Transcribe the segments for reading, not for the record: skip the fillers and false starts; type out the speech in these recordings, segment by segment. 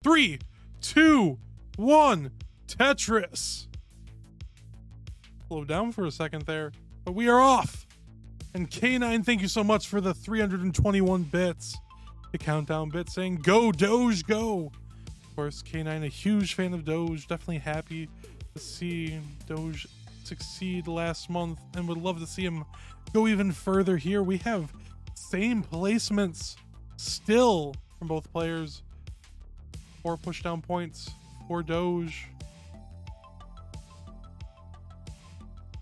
3, 2, 1. Tetris. Slow down for a second there, but we are off. And K9, thank you so much for the 321 bits. The countdown bit saying, go Doge, go. Of course, K9, a huge fan of Doge. Definitely happy to see Doge succeed last month and would love to see him go even further here. We have same placements still from both players. 4 pushdown points for Doge.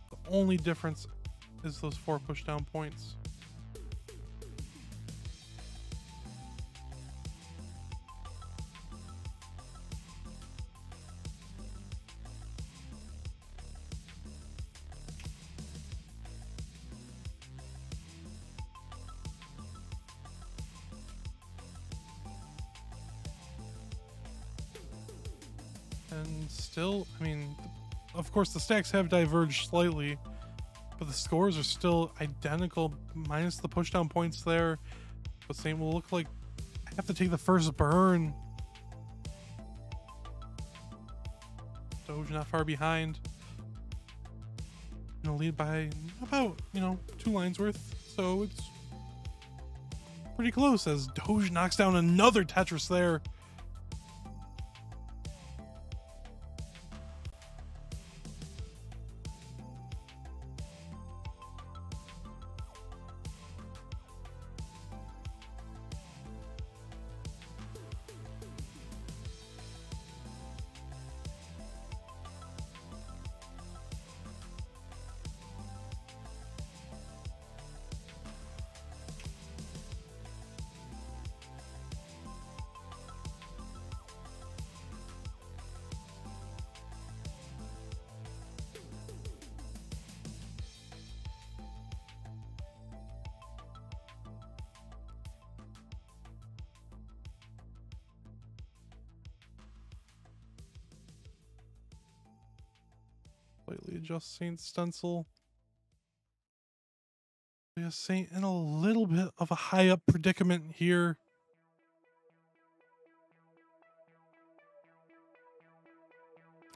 The only difference is those 4 pushdown points. And still, I mean, of course the stacks have diverged slightly, but the scores are still identical, minus the pushdown points there. But same will look like I have to take the first burn. Doge not far behind. Gonna lead by about, 2 lines worth. So it's pretty close as Doge knocks down another Tetris there. Slightly adjust Saint's stencil. Yeah, Saint in a little bit of a high up predicament here.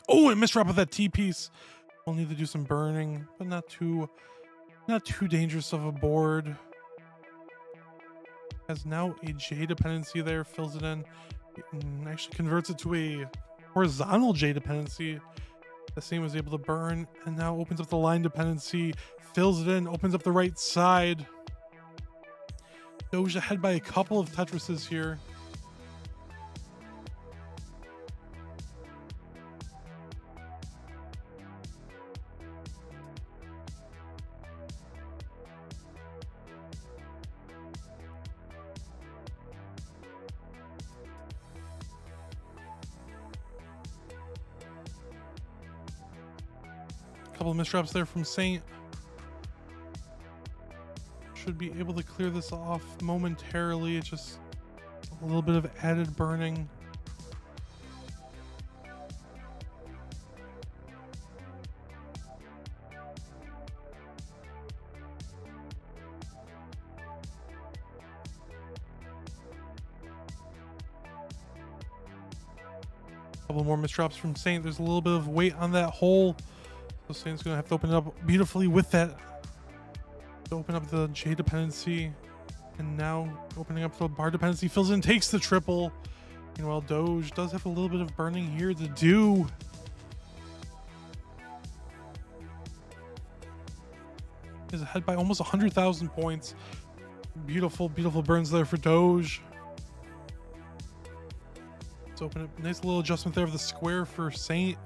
Oh, and misdrop of that T piece. We'll need to do some burning, but not too dangerous of a board. Has now a J dependency there, fills it in, and actually converts it to a horizontal J dependency. The same was able to burn, and now opens up the line dependency, fills it in, opens up the right side. Doge ahead by a couple of Tetrises here. Couple of misdrops there from Saint. Should be able to clear this off momentarily. It's just a little bit of added burning. Couple more misdrops from Saint. There's a little bit of weight on that hole. So Saint's gonna have to open it up beautifully with that to open up the J dependency, and now opening up the bar dependency, fills in, takes the triple. Meanwhile, Doge does have a little bit of burning here to do. Is ahead by almost 100,000 points. Beautiful, beautiful burns there for Doge. Let's open up. Nice little adjustment there of the square for Saint.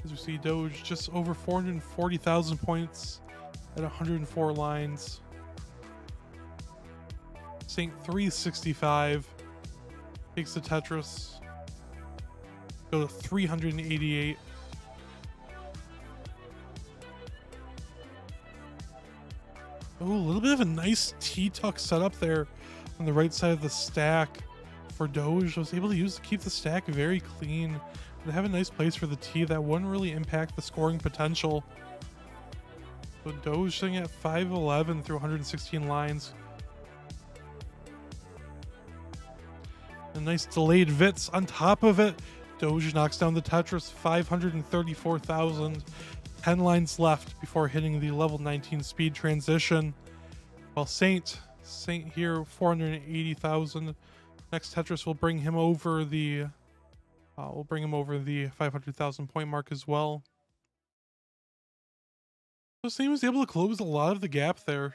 As we see, Doge just over 440,000 points at 104 lines. Saint 365 takes the Tetris. Go to 388. Oh, a little bit of a nice T-tuck setup there on the right side of the stack for Doge. Was able to keep the stack very clean. They have a nice place for the T that wouldn't really impact the scoring potential. So Doge sitting at 511 through 116 lines. A nice delayed Vits on top of it. Doge knocks down the Tetris, 534,000. 10 lines left before hitting the level 19 speed transition. While Saint here, 480,000. Next Tetris will bring him over the 500,000 point mark as well. So Saint was able to close a lot of the gap there.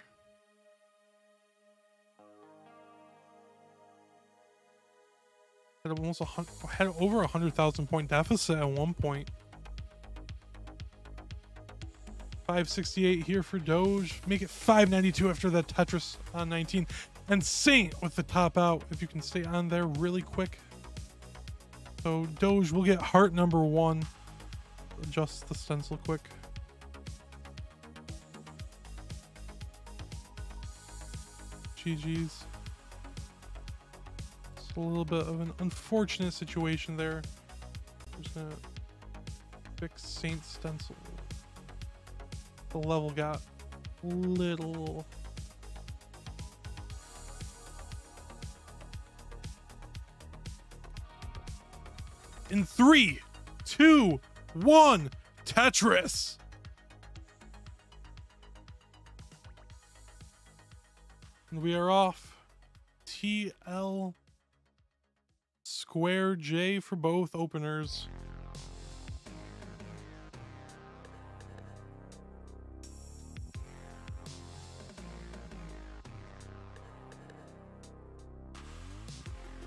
Had over 100,000 point deficit at one point. 568 here for Doge. Make it 592 after that Tetris on 19. And Saint with the top out, if you can stay on there really quick. So Doge will get heart number 1. Adjust the stencil quick. GG's. It's a little bit of an unfortunate situation there. I'm just gonna fix Saint's stencil. The level got little. In 3, 2, 1, Tetris. And we are off. TL Square J for both openers.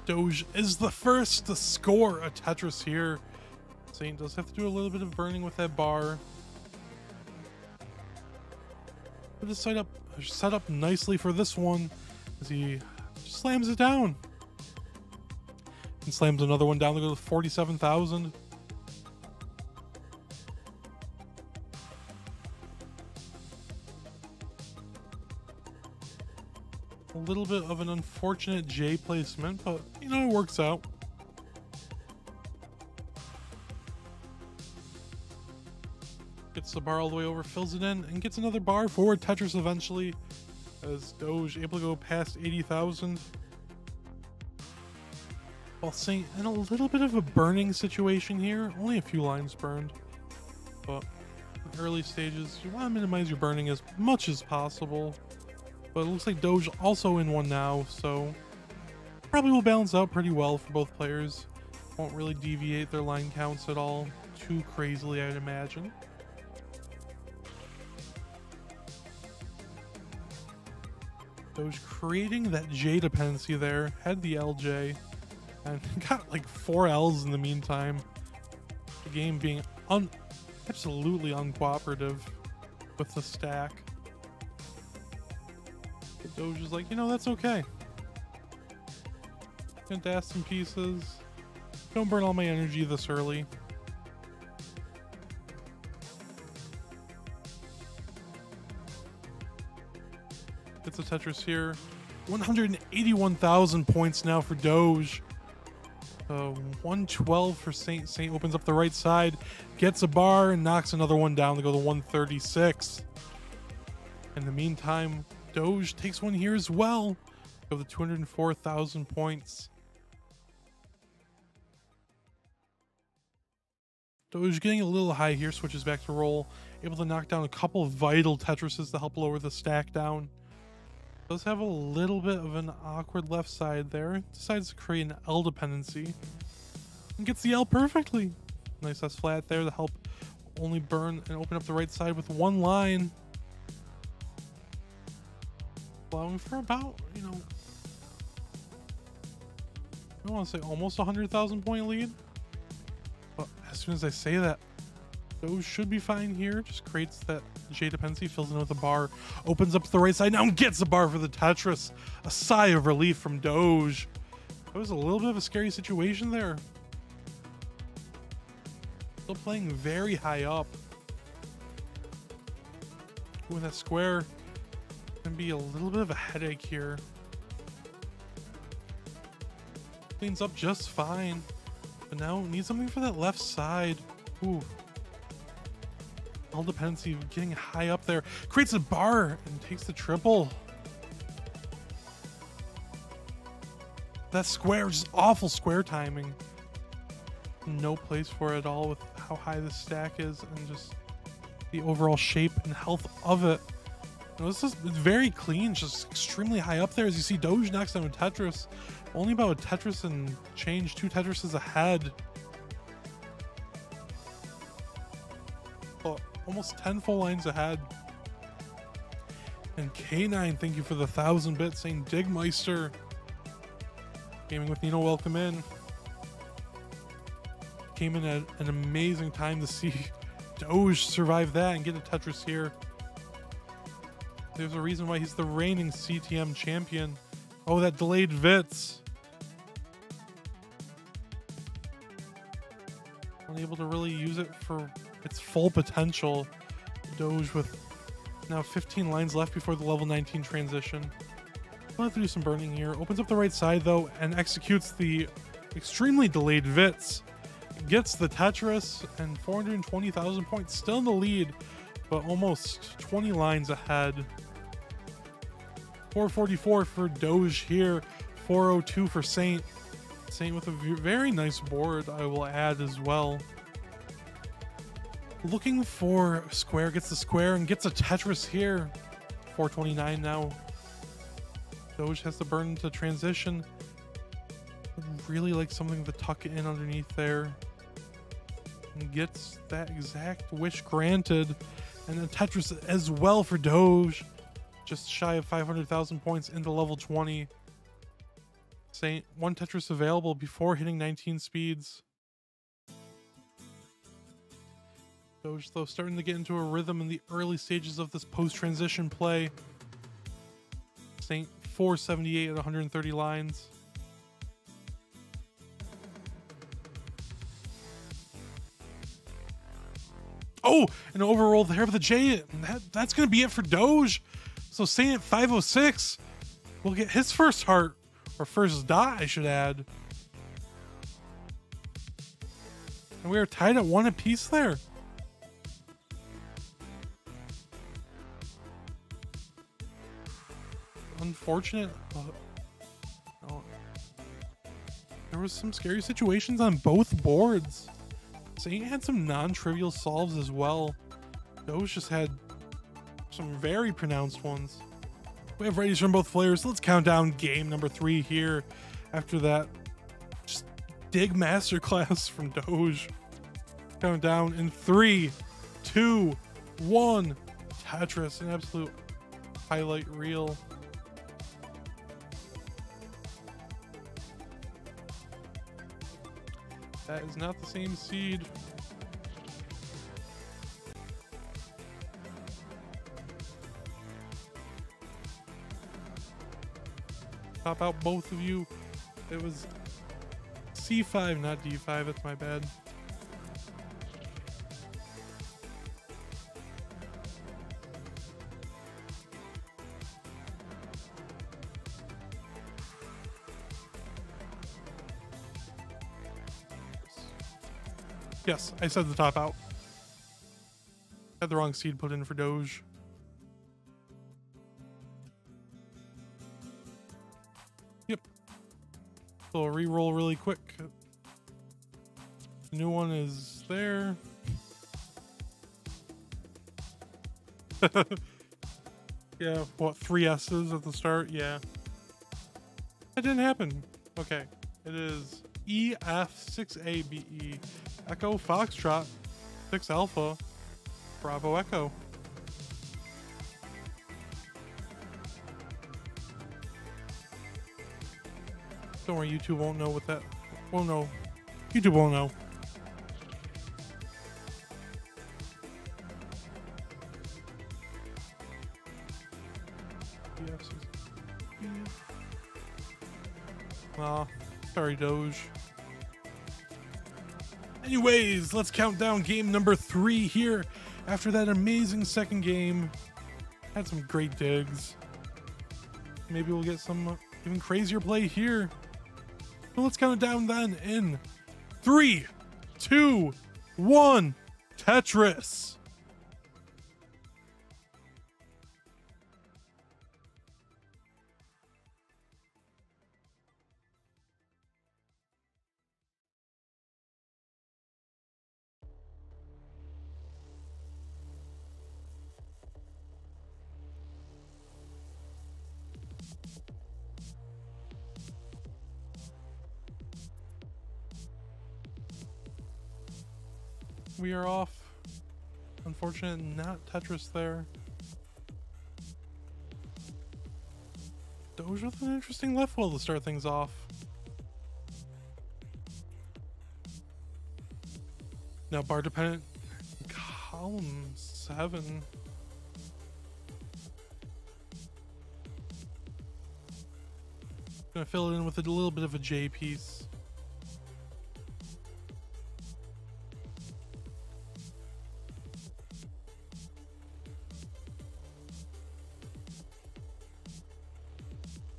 Doge is the first to score a Tetris here. Saint does have to do a little bit of burning with that bar. But it's set up nicely for this one as he slams it down. And slams another one down to go to 47,000. A little bit of an unfortunate J placement, but you know, it works out. Gets the bar all the way over, fills it in, and gets another bar for Tetris eventually, as Doge able to go past 80,000. While Saint in a little bit of a burning situation here, only a few lines burned, but in early stages, you want to minimize your burning as much as possible. But it looks like Doge also in one now, so probably will balance out pretty well for both players. Won't really deviate their line counts at all too crazily, I'd imagine. Doge creating that J dependency there, had the LJ, and got like 4 L's in the meantime. The game being absolutely uncooperative with the stack. But Doge is like, you know, that's okay. Gonna dash some pieces. Don't burn all my energy this early. It's a Tetris here. 181,000 points now for Doge. 112 for Saint. Saint opens up the right side, gets a bar, and knocks another one down to go to 136. In the meantime, Doge takes one here as well. Go to 204,000 points. Doge getting a little high here, switches back to roll. Able to knock down a couple of vital Tetrises to help lower the stack down. Does have a little bit of an awkward left side there. Decides to create an L dependency. And gets the L perfectly. Nice S flat there to help only burn and open up the right side with one line. Allowing for about, you know, I don't want to say almost 100,000 point lead. But as soon as I say that, Doge should be fine here. Just creates that J dependency, fills in with a bar, opens up to the right side now and gets a bar for the Tetris. A sigh of relief from Doge. That was a little bit of a scary situation there. Still playing very high up. Ooh, that square can be a little bit of a headache here. Cleans up just fine. But now needs something for that left side. Ooh. All dependency getting high up there. Creates a bar and takes the triple. That square, just awful square timing. No place for it at all with how high the stack is and just the overall shape and health of it. You know, this is very clean, just extremely high up there. As you see, Doge next on Tetris, only about a Tetris and change, 2 Tetrises ahead. Oh, almost 10 full lines ahead. And K9, thank you for the 1,000 bits, saying Digmeister. Gaming with Nino, welcome in. Came in at an amazing time to see Doge survive that and get a Tetris here. There's a reason why he's the reigning CTM champion. Oh, that delayed Vits. Unable to really use it for its full potential. Doge with now 15 lines left before the level 19 transition. We'll have to do some burning here. Opens up the right side though and executes the extremely delayed Vits. Gets the Tetris and 420,000 points. Still in the lead, but almost 20 lines ahead. 444 for Doge here. 402 for Saint. Saint with a very nice board, I will add as well. Looking for square, gets the square and gets a Tetris here. 429 now. Doge has to burn into transition. Would really like something to tuck in underneath there. And gets that exact wish granted. And a Tetris as well for Doge. Just shy of 500,000 points into level 20. Saint, 1 Tetris available before hitting 19 speeds. Doge though starting to get into a rhythm in the early stages of this post-transition play. Saint 478 at 130 lines. Oh, an overroll there with the J. That's going to be it for Doge. So Saint at 506 will get his first heart, or first dot, I should add. And we are tied at 1 apiece there. Unfortunate. Oh. There was some scary situations on both boards. Saint had some non-trivial solves as well. Doge just had some very pronounced ones. We have readies from both players. Let's count down game number 3 here. After that, just dig masterclass from Doge. Count down in 3, 2, 1. Tetris, an absolute highlight reel. That is not the same seed. Pop out both of you. It was C5, not D5. That's my bad. Yes, I said the top out. Had the wrong seed put in for Doge. Yep. So a re-roll really quick. The new one is there. Yeah, what, 3 S's at the start? Yeah. That didn't happen. Okay. It is EF6ABE. Echo Foxtrot 6 Alpha Bravo Echo. Don't worry, YouTube won't know what that. Won't know. YouTube won't know. Aw, sorry, Doge. Anyways, let's count down game number 3 here. After that amazing second game, had some great digs. Maybe we'll get some even crazier play here. So let's count it down then in 3, 2, 1. Tetris. we are off. Unfortunate, not Tetris there. Doge with an interesting left wheel to start things off. Now bar dependent, column 7. Gonna fill it in with a little bit of a J piece.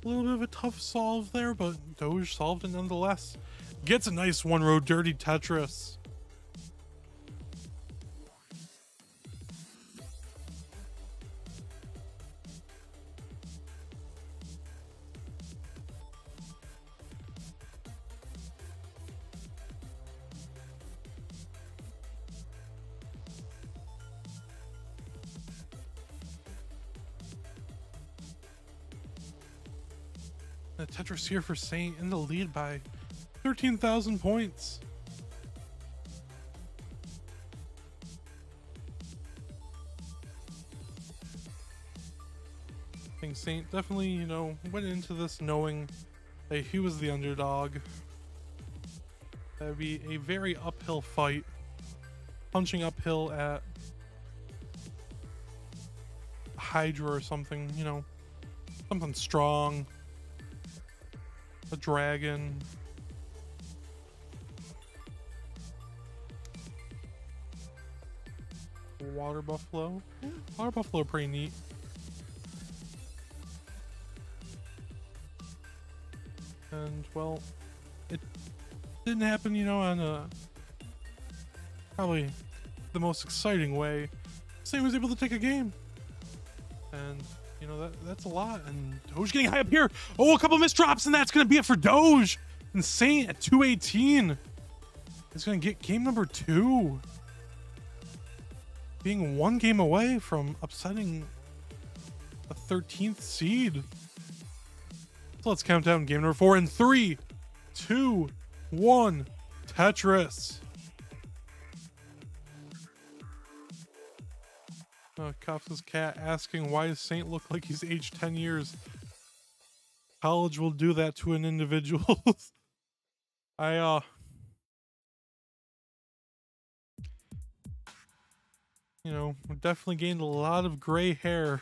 A little bit of a tough solve there, but Doge solved it nonetheless. Gets a nice one-row dirty Tetris. The Tetris here for Saint in the lead by 13,000 points. I think Saint definitely, you know, went into this knowing that he was the underdog. That would be a very uphill fight. Punching uphill at Hydra or something, you know, something strong. A dragon. Water buffalo. Water buffalo are pretty neat. And well, it didn't happen, you know, on a probably the most exciting way. Saint was able to take a game. And you know, that's a lot. And Doge getting high up here. Oh, a couple missed drops, and that's going to be it for Doge. And Saint at 218 is going to get game number 2. Being one game away from upsetting the 13th seed. So let's count down game number 4 in 3, 2, 1. Tetris. Kafka's cat asking, why does Saint look like he's aged 10 years? College will do that to an individual. I you know, definitely gained a lot of gray hair.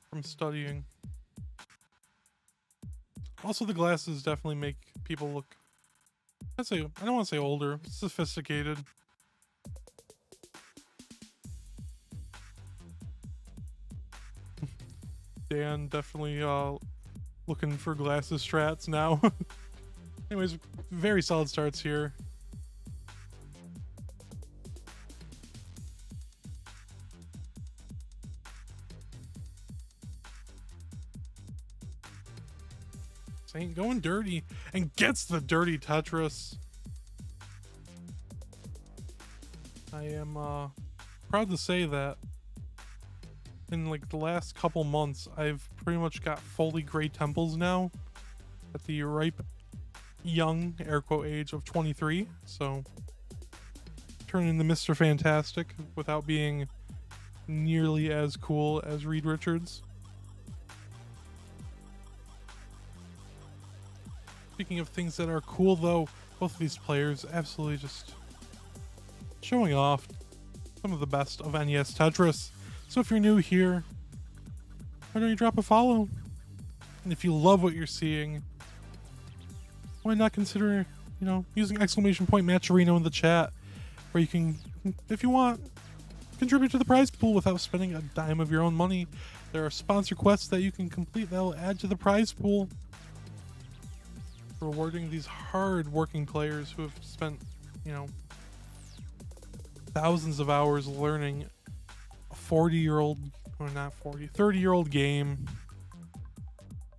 From studying. Also, the glasses definitely make people look, I don't want to say older, sophisticated. Dan definitely looking for glasses strats now. Anyways, very solid starts here. Saint going dirty and gets the dirty Tetris. I am proud to say that in like the last couple months, I've pretty much got fully gray temples now at the ripe young air quote age of 23. So turning into Mr. Fantastic without being nearly as cool as Reed Richards. Speaking of things that are cool though, both of these players absolutely just showing off some of the best of NES Tetris. So if you're new here, why don't you drop a follow? And if you love what you're seeing, why not consider, you know, using !Matcherino in the chat, where you can, if you want, contribute to the prize pool without spending a dime of your own money. There are sponsor quests that you can complete that will add to the prize pool, rewarding these hard-working players who have spent, you know, thousands of hours learning a 40-year-old, or not 40, 30-year-old game.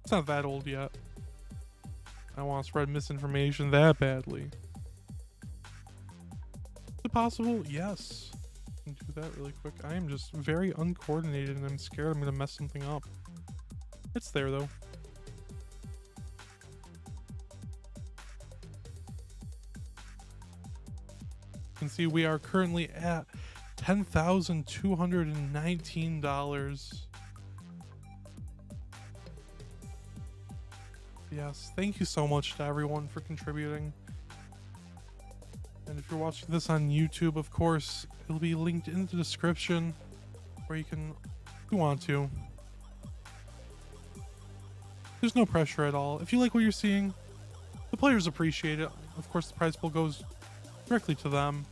It's not that old yet. I don't want to spread misinformation that badly. Is it possible? Yes. You can do that really quick. I am just very uncoordinated and I'm scared I'm gonna mess something up. It's there though. You can see we are currently at $10,219. Yes, thank you so much to everyone for contributing. And if you're watching this on YouTube, of course, it'll be linked in the description where you can, if you want to. There's no pressure at all. If you like what you're seeing, the players appreciate it. Of course, the prize pool goes directly to them.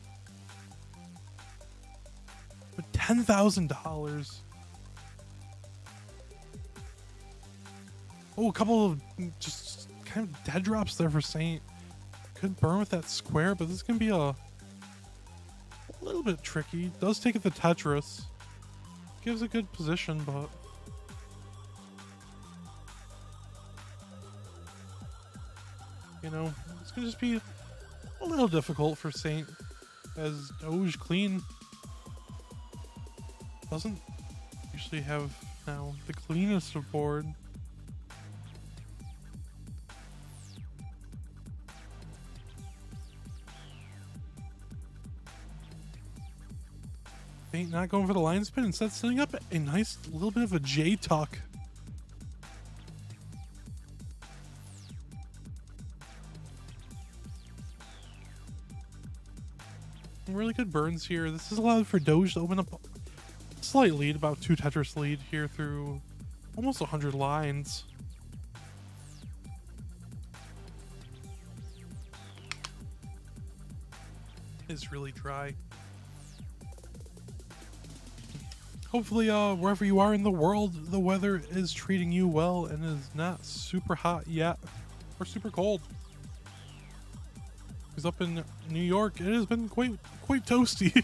But $10,000. Oh, a couple of just kind of dead drops there for Saint. Could burn with that square, but this is gonna be a little bit tricky. Does take it the Tetris. Gives a good position, but you know, it's gonna just be a little difficult for Saint, as Doge clean doesn't usually have now the cleanest of board. Saint not going for the line spin, instead setting up a nice little bit of a J tuck. Really good burns here. This is allowed for Doge to open up a slight lead, about 2 Tetris lead here through almost 100 lines. It's really dry. Hopefully, wherever you are in the world, the weather is treating you well and is not super hot yet or super cold. Because up in New York, it has been quite toasty.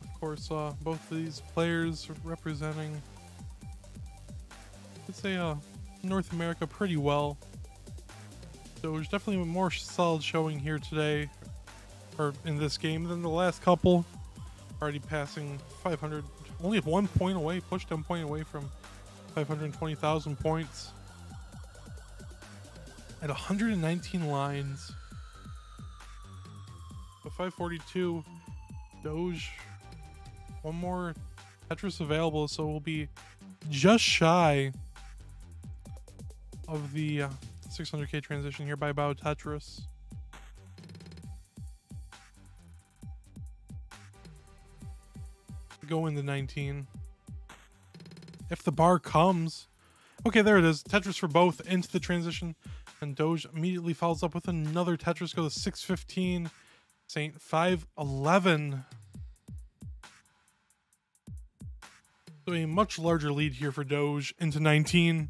Of course, both of these players representing, let's say, North America pretty well. So there's definitely a more solid showing here today, or in this game, than the last couple. Already passing 500, only 1 point away, pushed 1 point away from 520,000 points. At 119 lines. So 542, Doge, one more Tetris available, so we'll be just shy of the 600k transition here by about Tetris. Go into 19. If the bar comes. Okay, there it is. Tetris for both into the transition. And Doge immediately follows up with another Tetris. Go to 615. Saint 511. So a much larger lead here for Doge into 19.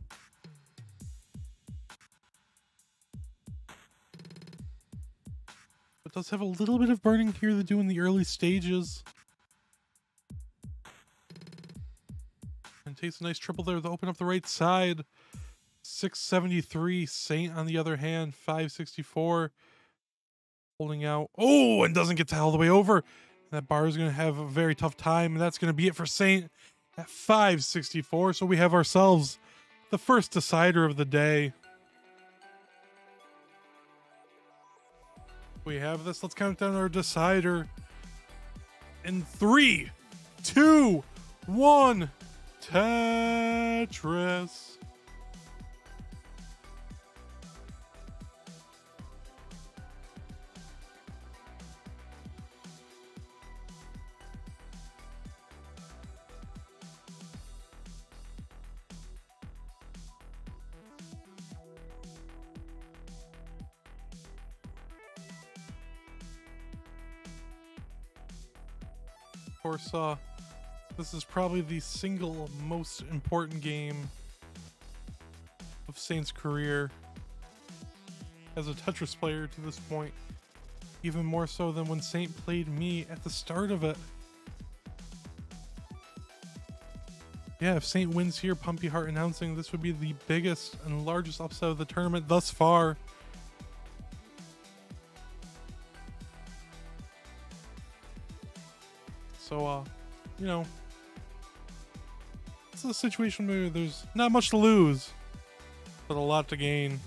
But does have a little bit of burning here to do in the early stages. And takes a nice triple there to open up the right side. 673. Saint on the other hand, 564. Holding out. Oh, and doesn't get to all the way over. That bar is going to have a very tough time, and that's going to be it for Saint at 564. So we have ourselves the first decider of the day. We have this. Let's count down our decider. In 3, 2, 1. Tetris. Of course, this is probably the single most important game of Saint's career as a Tetris player to this point. Even more so than when Saint played me at the start of it. Yeah, if Saint wins here, Pumpy Heart announcing this would be the biggest and largest upset of the tournament thus far. So, you know, it's a situation where there's not much to lose, but a lot to gain.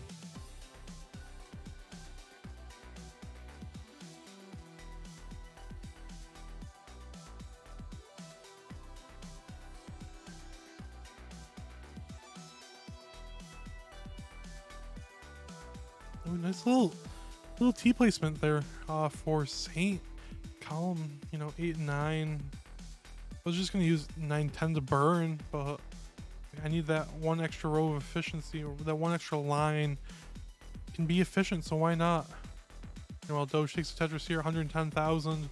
Oh, nice little T placement there for Saint. Column, you know, 8 and 9. I was just gonna use 9, 10 to burn, but I need that one extra row of efficiency, or that one extra line can be efficient, so why not? You know, while Doge takes the Tetris here, 110,000.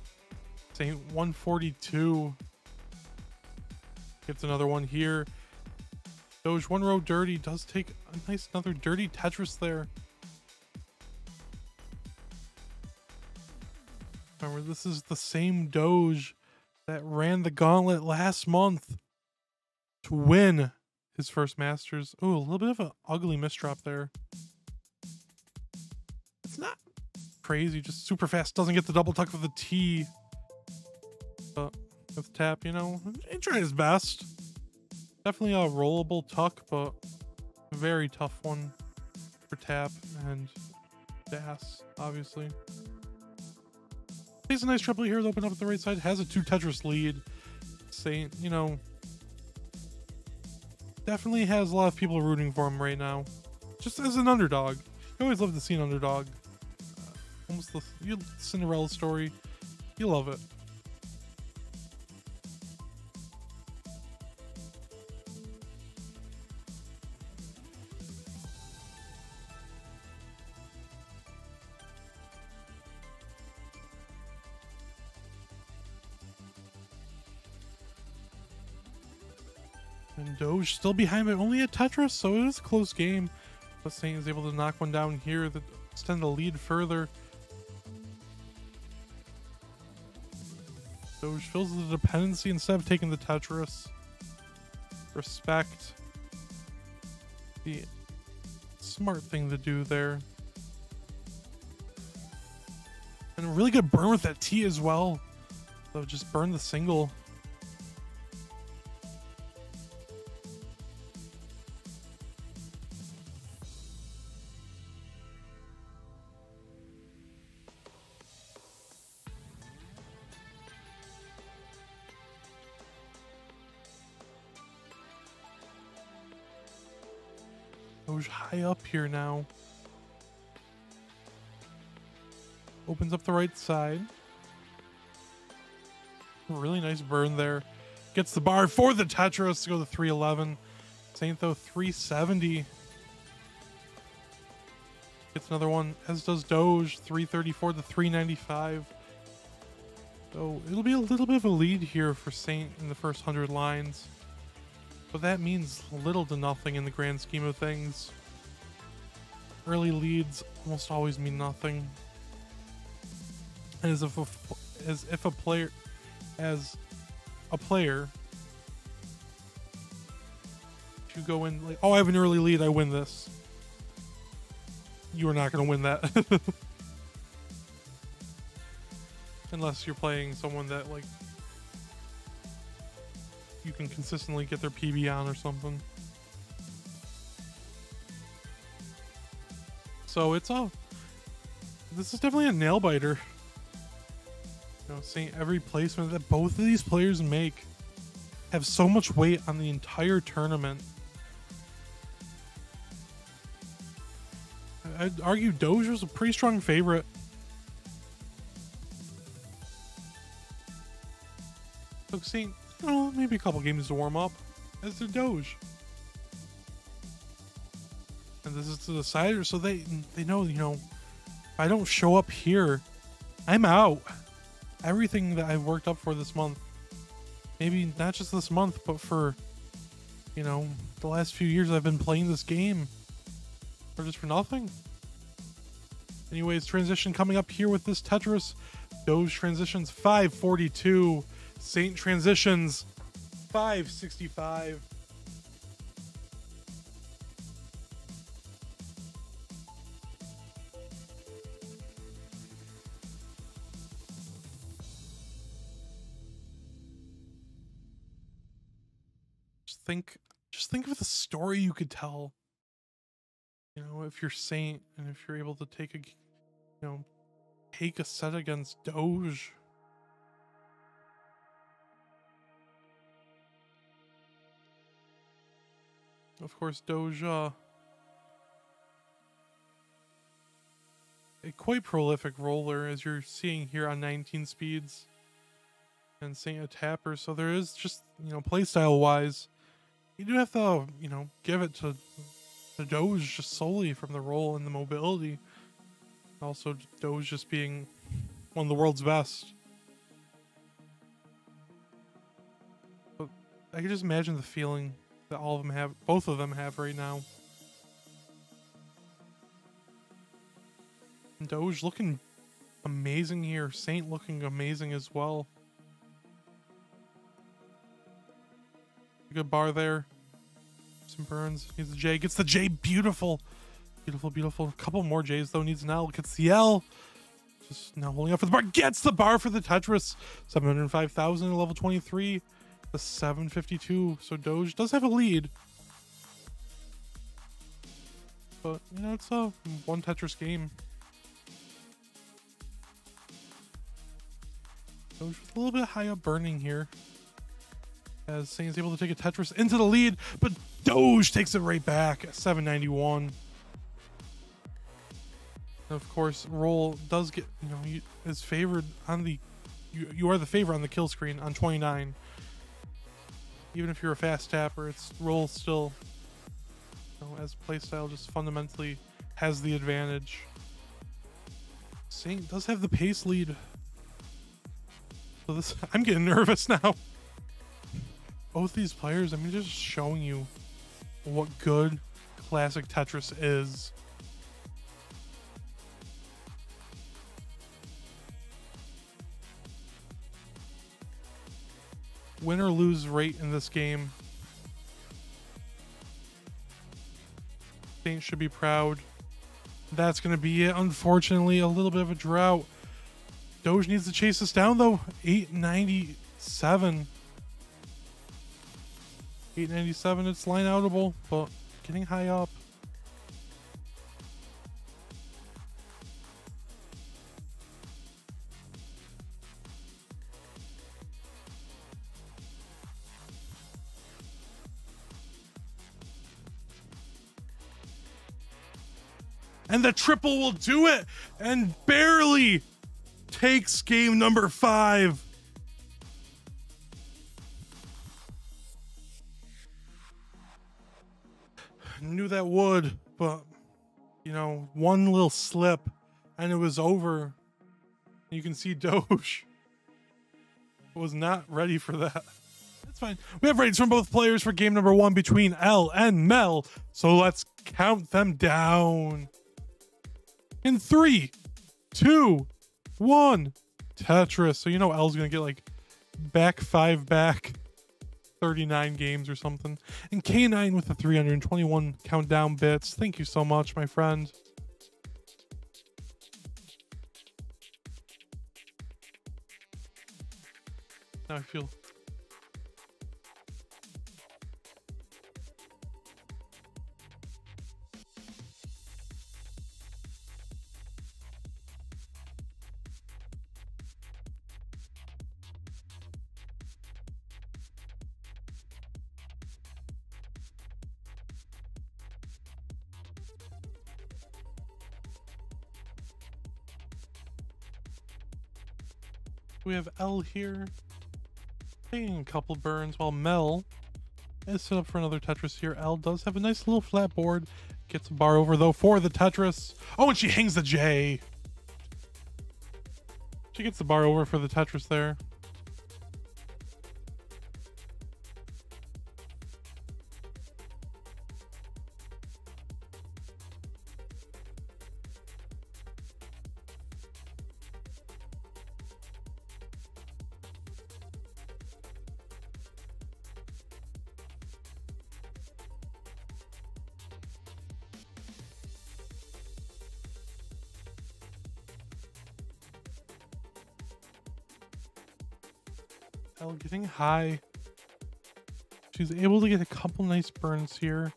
Saint 142. Gets another one here. Doge one row dirty, does take a nice another dirty Tetris there. Remember, this is the same Doge that ran the gauntlet last month to win his first Masters. Ooh, a little bit of an ugly misdrop there. It's not crazy, just super fast. Doesn't get the double tuck with the T. But with tap, you know, he tried his best. Definitely a rollable tuck, but a very tough one for tap and Das, obviously. Takes a nice triple here to open up at the right side. Has a 2 Tetris lead. Saint, you know, definitely has a lot of people rooting for him right now. Just as an underdog. You always love to see an underdog. Almost the Cinderella story. You love it. And Doge still behind by only a Tetris, so it is a close game. But Saint is able to knock one down here to extend the lead further. Doge fills the dependency instead of taking the Tetris. Respect. The smart thing to do there. And a really good burn with that T as well. So just burn the single. Doge high up here now. Opens up the right side. Really nice burn there. Gets the bar for the Tetris to go to 311. Saint though 370. Gets another one, as does Doge, 334 to 395. So it'll be a little bit of a lead here for Saint in the first 100 lines. But that means little to nothing in the grand scheme of things. Early leads almost always mean nothing. And as a player, to go in like, oh, I have an early lead, I win this. You are not going to win that. Unless you're playing someone that, like, you can consistently get their PB on or something. So it's this is definitely a nail biter. You know, seeing every placement that both of these players make have so much weight on the entire tournament. I'd argue Doge was a pretty strong favorite. So seeing, you know, maybe a couple games to warm up as the Doge. And this is the decider, so they know, you know, if I don't show up here, I'm out. Everything that I've worked up for this month, maybe not just this month, but for, you know, the last few years I've been playing this game, or just for nothing. Anyways, transition coming up here with this Tetris. Doge transitions 542. Saint transitions 565. just think of the story you could tell. You know, if you're Saint and if you're able to take take a set against Doge. Of course, Doge, a quite prolific roller, as you're seeing here on 19 speeds, and Saint a tapper. So there is just, playstyle wise, you do have to, give it to the Doge just solely from the roll and the mobility. Also, Doge just being one of the world's best. But I can just imagine the feeling that both of them have right now. Doge looking amazing here. Saint looking amazing as well. Good bar there. Some burns. Needs the J. Gets the J. Beautiful. Beautiful, beautiful. A couple more J's though. Needs an L. Gets the L. Just now holding up for the bar. Gets the bar for the Tetris. 705,000 level 23. The 752. So Doge does have a lead. But, it's a one Tetris game. Doge with a little bit high up burning here, as Saint's able to take a Tetris into the lead, but Doge takes it right back at 791. And of course, roll does get, is favored on the, you are the favor on the kill screen on 29. Even if you're a fast tapper, it's roll still, as playstyle just fundamentally has the advantage. Saint does have the pace lead. So I'm getting nervous now. Both these players, just showing you what good classic Tetris is. Win or lose rate in this game, Saint should be proud. That's going to be it. Unfortunately, a little bit of a drought. Doge needs to chase us down though. 897. 897, it's line outable, but getting high up. And the triple will do it, and barely takes game number 5. Knew that would, but one little slip and it was over. You can see Doge was not ready for that. That's fine. We have ratings from both players for game number 1 between L and Mel, so let's count them down. In 3, 2, 1, Tetris. So L's gonna get like back 39 games or something. And K9 with the 321 countdown bits. Thank you so much, my friend. Now I feel we have L here taking a couple burns while Mel is set up for another Tetris here. L does have a nice little flat board. Gets a bar over though for the Tetris. Oh, and she hangs the J. She gets the bar over for the Tetris there. L getting high. She's able to get a couple nice burns here.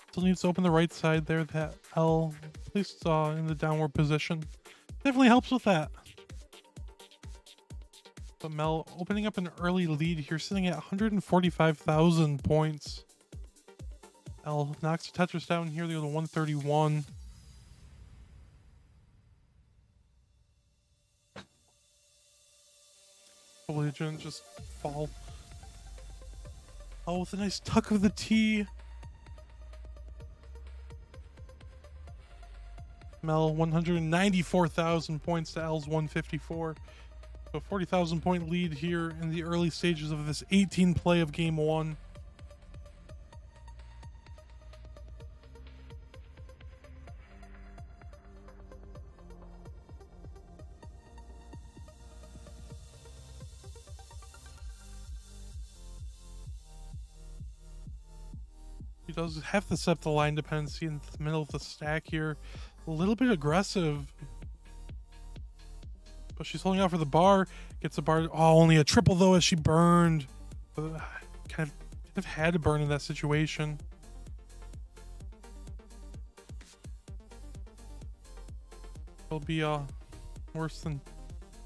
Still needs to open the right side there. That L placed in the downward position definitely helps with that. But Mel opening up an early lead here, sitting at 145,000 points. L knocks the Tetris down here. They go to 131. Hopefully it didn't just fall. Oh, with a nice tuck of the T. Mel 194,000 points to L's 154. So 40,000 point lead here in the early stages of this 18 play of game 1. He does have to set the line dependency in the middle of the stack here. A little bit aggressive. But she's holding out for the bar. Gets the bar. Oh, only a triple though as she burned. Kind of had to burn in that situation. It'll be worse than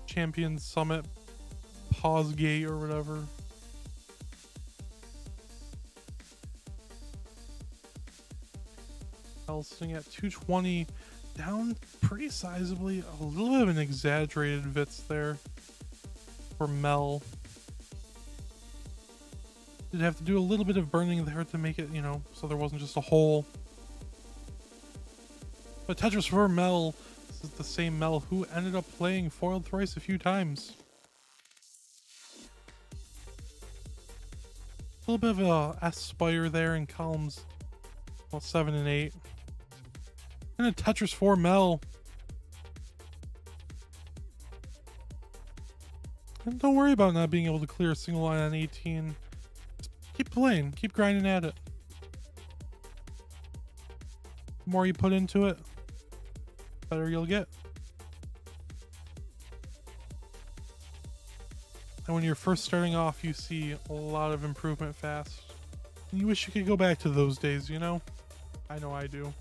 Champions Summit pause gate or whatever. Sitting at 220, down pretty sizably. A little bit of an exaggerated Vits there for Mel. Did have to do a little bit of burning there to make it, you know, so there wasn't just a hole. But Tetris for Mel, this is the same Mel who ended up playing foiled thrice a few times. A little bit of a S spire there in columns 7 and 8. And a Tetris 4 Mel. And don't worry about not being able to clear a single line on 18. Just keep playing, keep grinding at it. The more you put into it, the better you'll get. And when you're first starting off, you see a lot of improvement fast. And you wish you could go back to those days, you know? I know I do.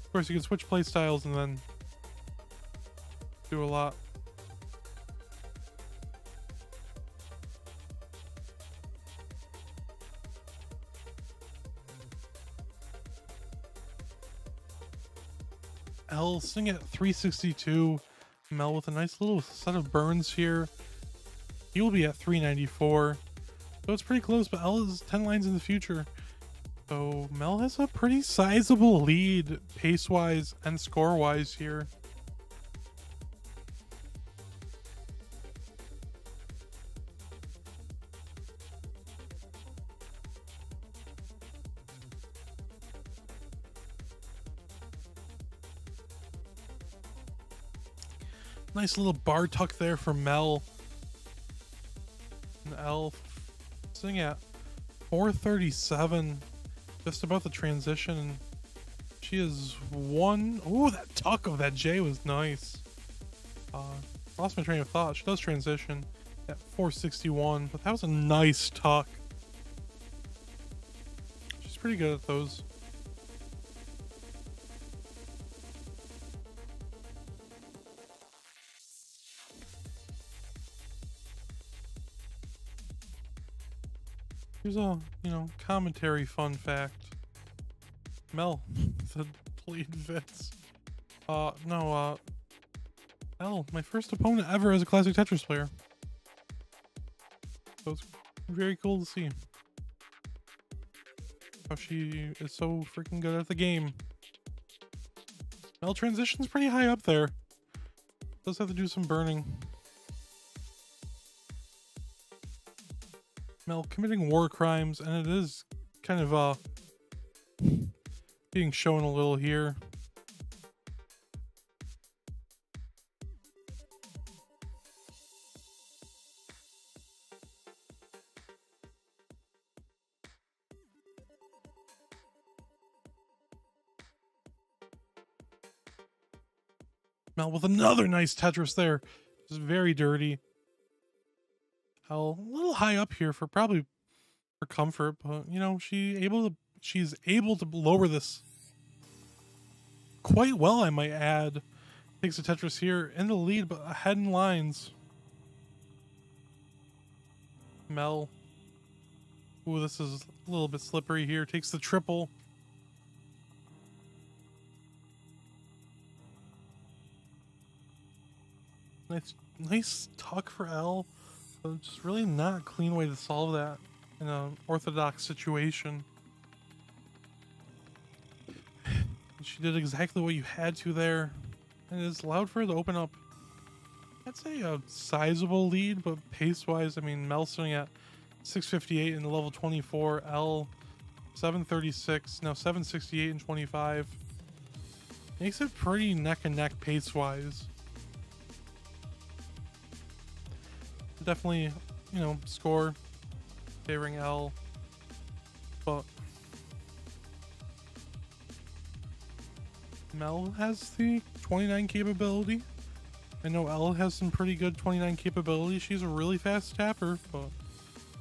Of course, you can switch play styles and then do a lot. L sitting at 362. Mel with a nice little set of burns here. He will be at 394. So it's pretty close, but L is 10 lines in the future. So Mel has a pretty sizable lead pace-wise and score-wise here. Nice little bar tuck there for Mel. And L sitting at 437. Just about the transition. She is one. Oh, that tuck of that J was nice. Lost my train of thought. She does transition at 461, but that was a nice tuck. She's pretty good at those. Here's a, you know, commentary fun fact. Mel said played Vits. No, L, my first opponent ever as a classic Tetris player. So it's very cool to see how she is so freaking good at the game. Mel transition's pretty high up there. Does have to do some burning. Mel committing war crimes, and it is kind of being shown a little here. Mel with another nice Tetris there. Just very dirty. Hell, a little high up here for probably for comfort, but you know, she's able to lower this quite well, I might add. Takes the Tetris here in the lead, but ahead in lines. Mel. Ooh, this is a little bit slippery here. Takes the triple. Nice tuck for L, but just really not a clean way to solve that in an orthodox situation. She did exactly what you had to there, and it's allowed for her to open up, I'd say, a sizable lead, but pace-wise, I mean, Mel's sitting at 658 in the level 24, L 736, now 768 and 25. Makes it pretty neck and neck pace-wise. Definitely, you know, score favoring L, but Mel has the 29 capability. I know L has some pretty good 29 capability. She's a really fast tapper, but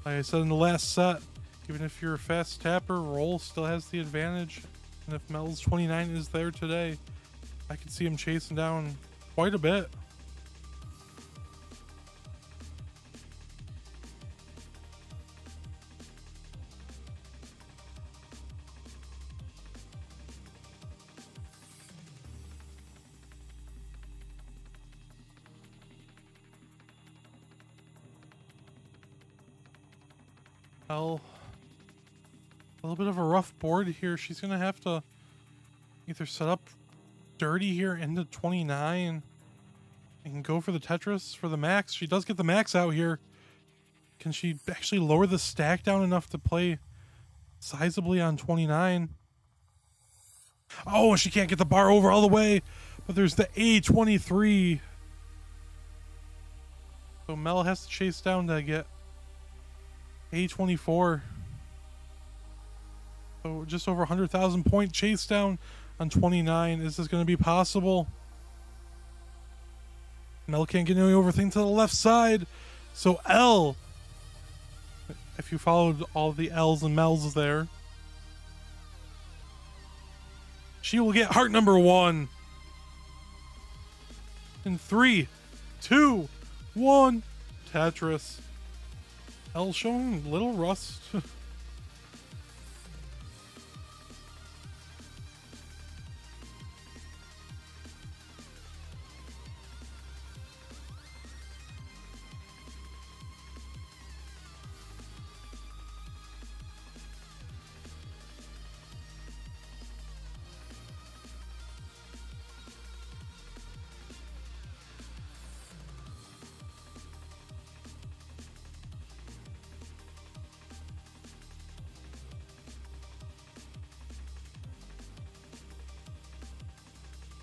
like I said in the last set, even if you're a fast tapper, roll still has the advantage. And if Mel's 29 is there today, I could see him chasing down quite a bit. A little bit of a rough board here. She's gonna have to either set up dirty here into 29 and go for the Tetris for the max. She does get the max out here. Can she actually lower the stack down enough to play sizably on 29? Oh, she can't get the bar over all the way, but there's the A23. So Mel has to chase down to get A24. So just over 100,000 point chase down on 29. Is this going to be possible? Mel can't get any overthink to the left side. So L, if you followed all the L's and Mel's there, she will get heart number 1. In 3, 2, 1, Tetris. L showing little rust.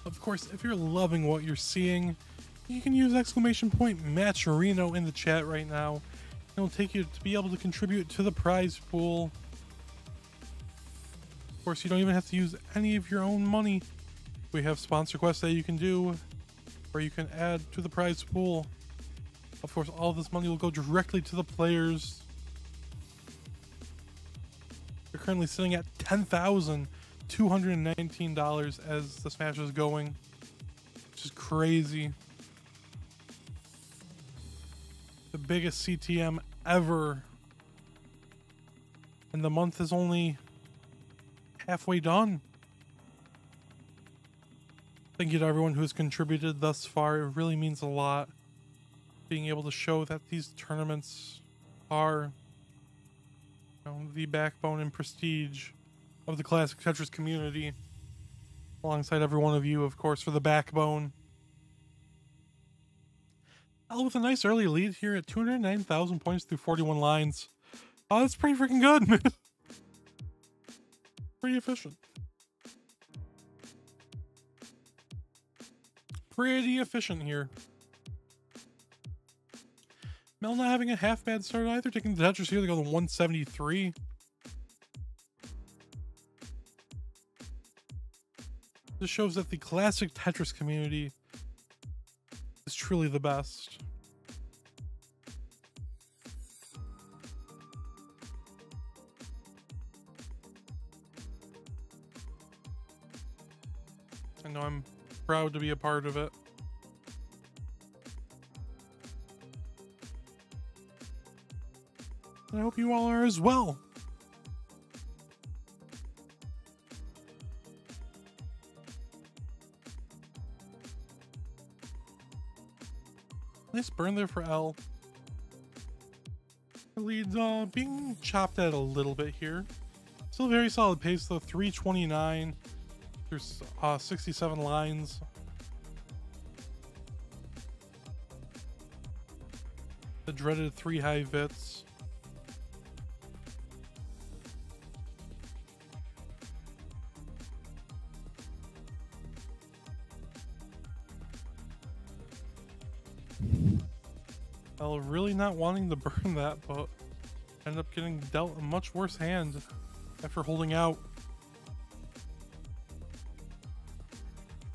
Of course, if you're loving what you're seeing, you can use !Matcherino in the chat right now. It'll take you to be able to contribute to the prize pool. Of course, you don't even have to use any of your own money. We have sponsor quests that you can do, where you can add to the prize pool. Of course, all of this money will go directly to the players. We're currently sitting at $10,219 as the smash is going, which is crazy. The biggest CTM ever, and the month is only halfway done. Thank you to everyone who has contributed thus far. It really means a lot, being able to show that these tournaments are, you know, the backbone and prestige of the classic Tetris community, alongside every one of you, of course, for the backbone. L with a nice early lead here at 209,000 points through 41 lines. Oh, that's pretty freaking good, man. Pretty efficient. Pretty efficient here. Mel not having a half bad start either, taking the Tetris here to go to 173. This shows that the classic Tetris community is truly the best. I know I'm proud to be a part of it. And I hope you all are as well. Nice burn there for L. The lead's being chopped at a little bit here. Still very solid pace though, 329 through 67 lines. The dreaded 3 high vits. L really not wanting to burn that, but ended up getting dealt a much worse hand after holding out.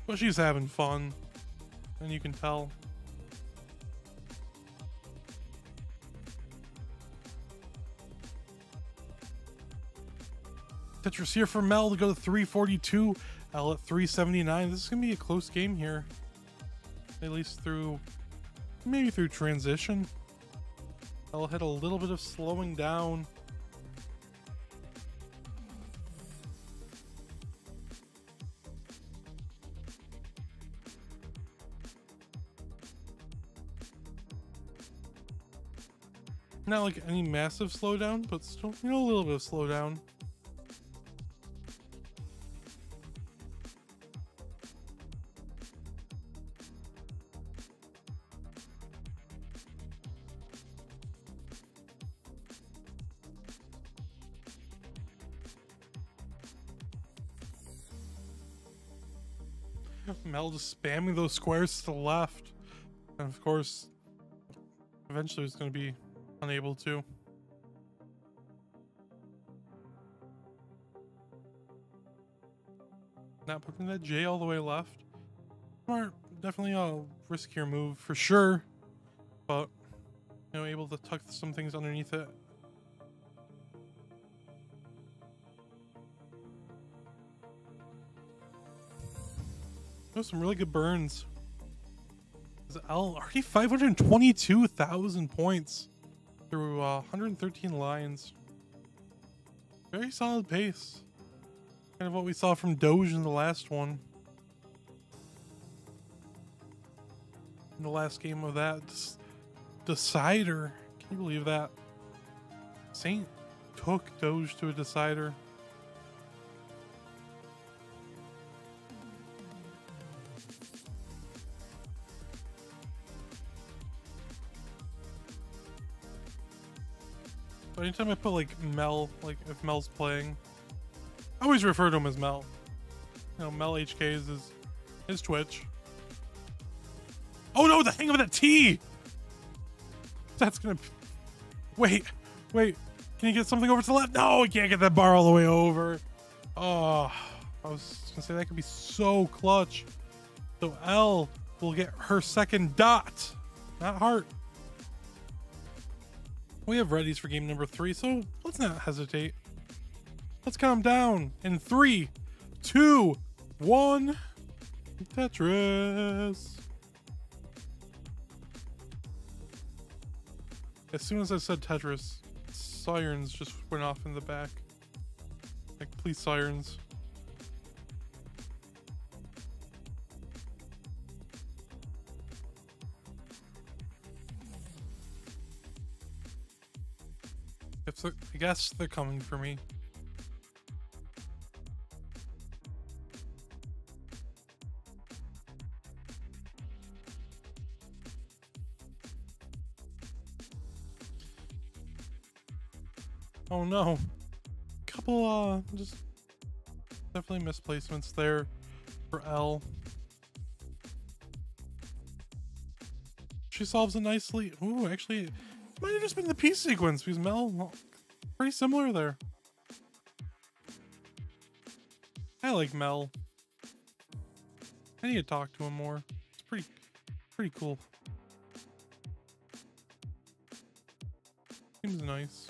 But she's having fun, and you can tell. Tetris here for Mel to go to 342, L at 379. This is going to be a close game here. At least through, maybe through transition. L had a little bit of slowing down. Not like any massive slowdown, but still, you know, a little bit of slowdown. Mel just spamming those squares to the left. And of course, eventually it's going to be unable to. Not putting that J all the way left. Smart, definitely a riskier move for sure. But, you know, able to tuck some things underneath it. Some really good burns. L already 522,000 points through 113 lines. Very solid pace. Kind of what we saw from Doge in the last one. In the last game of that decider. Can you believe that? Saint took Doge to a decider. But anytime I put like Mel, like if Mel's playing, I always refer to him as Mel. You know, Mel HK is his Twitch. Oh no, the hang of that T! That's gonna... Wait. Can you get something over to the left? No, I can't get that bar all the way over. Oh, I was gonna say that could be so clutch. So L will get her second dot, not heart. We have readies for game number 3, so let's not hesitate. Let's count them down in 3, 2, 1. Tetris. As soon as I said Tetris, sirens just went off in the back. Like, please, sirens. I guess they're coming for me. Oh no. Couple just definitely misplacements there for L. She solves it nicely. Ooh, actually, it might have just been the piece sequence because Mel, pretty similar there. I like Mel. I need to talk to him more. It's pretty cool. Seems nice.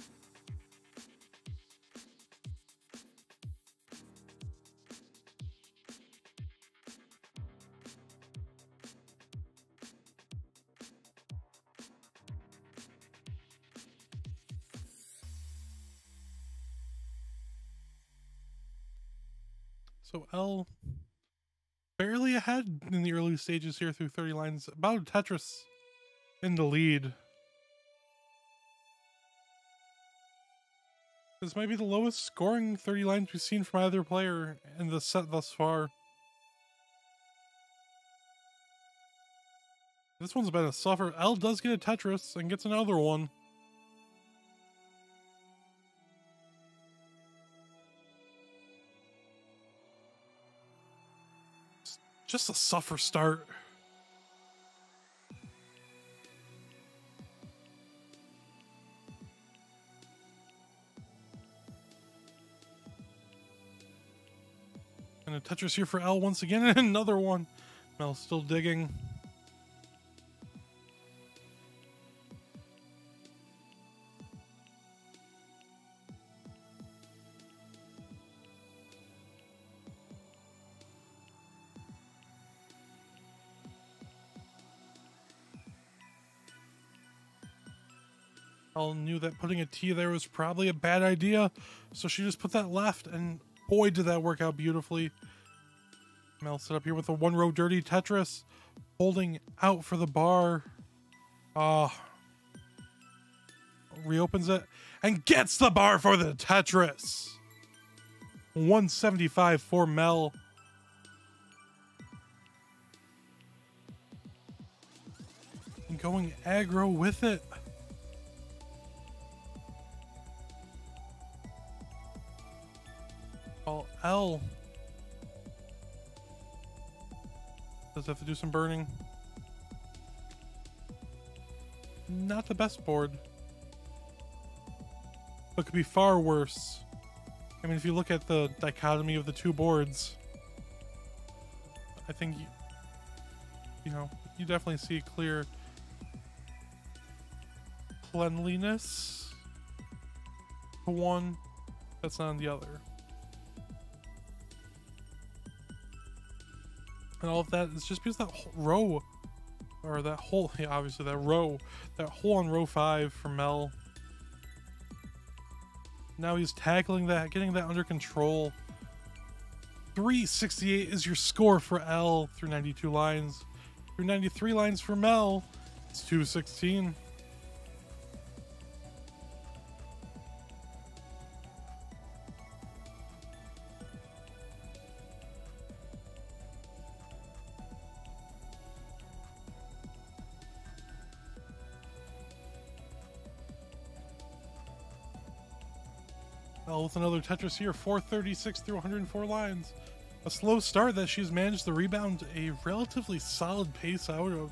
So L barely ahead in the early stages here through 30 lines. About a Tetris in the lead. This might be the lowest scoring 30 lines we've seen from either player in the set thus far. This one's been a suffer. L does get a Tetris and gets another one. It's just a suffer start. And a Tetris here for L once again, and another one. Mel's still digging. L knew that putting a T there was probably a bad idea, so she just put that left, and boy, did that work out beautifully. Mel set up here with a one-row dirty Tetris, holding out for the bar. Reopens it, and gets the bar for the Tetris. 175 for Mel. And going aggro with it. While L does have to do some burning. Not the best board, but could be far worse. I mean, if you look at the dichotomy of the two boards, I think you know, you definitely see clear cleanliness to one that's not on the other. And all of that is just because that whole row, or that whole, yeah, obviously that row, that hole on row 5 for Mel. Now he's tackling that, getting that under control. 368 is your score for L through 92 lines. Through 93 lines for Mel, it's 216. L with another Tetris here, 436 through 104 lines. A slow start that she's managed to rebound a relatively solid pace out of.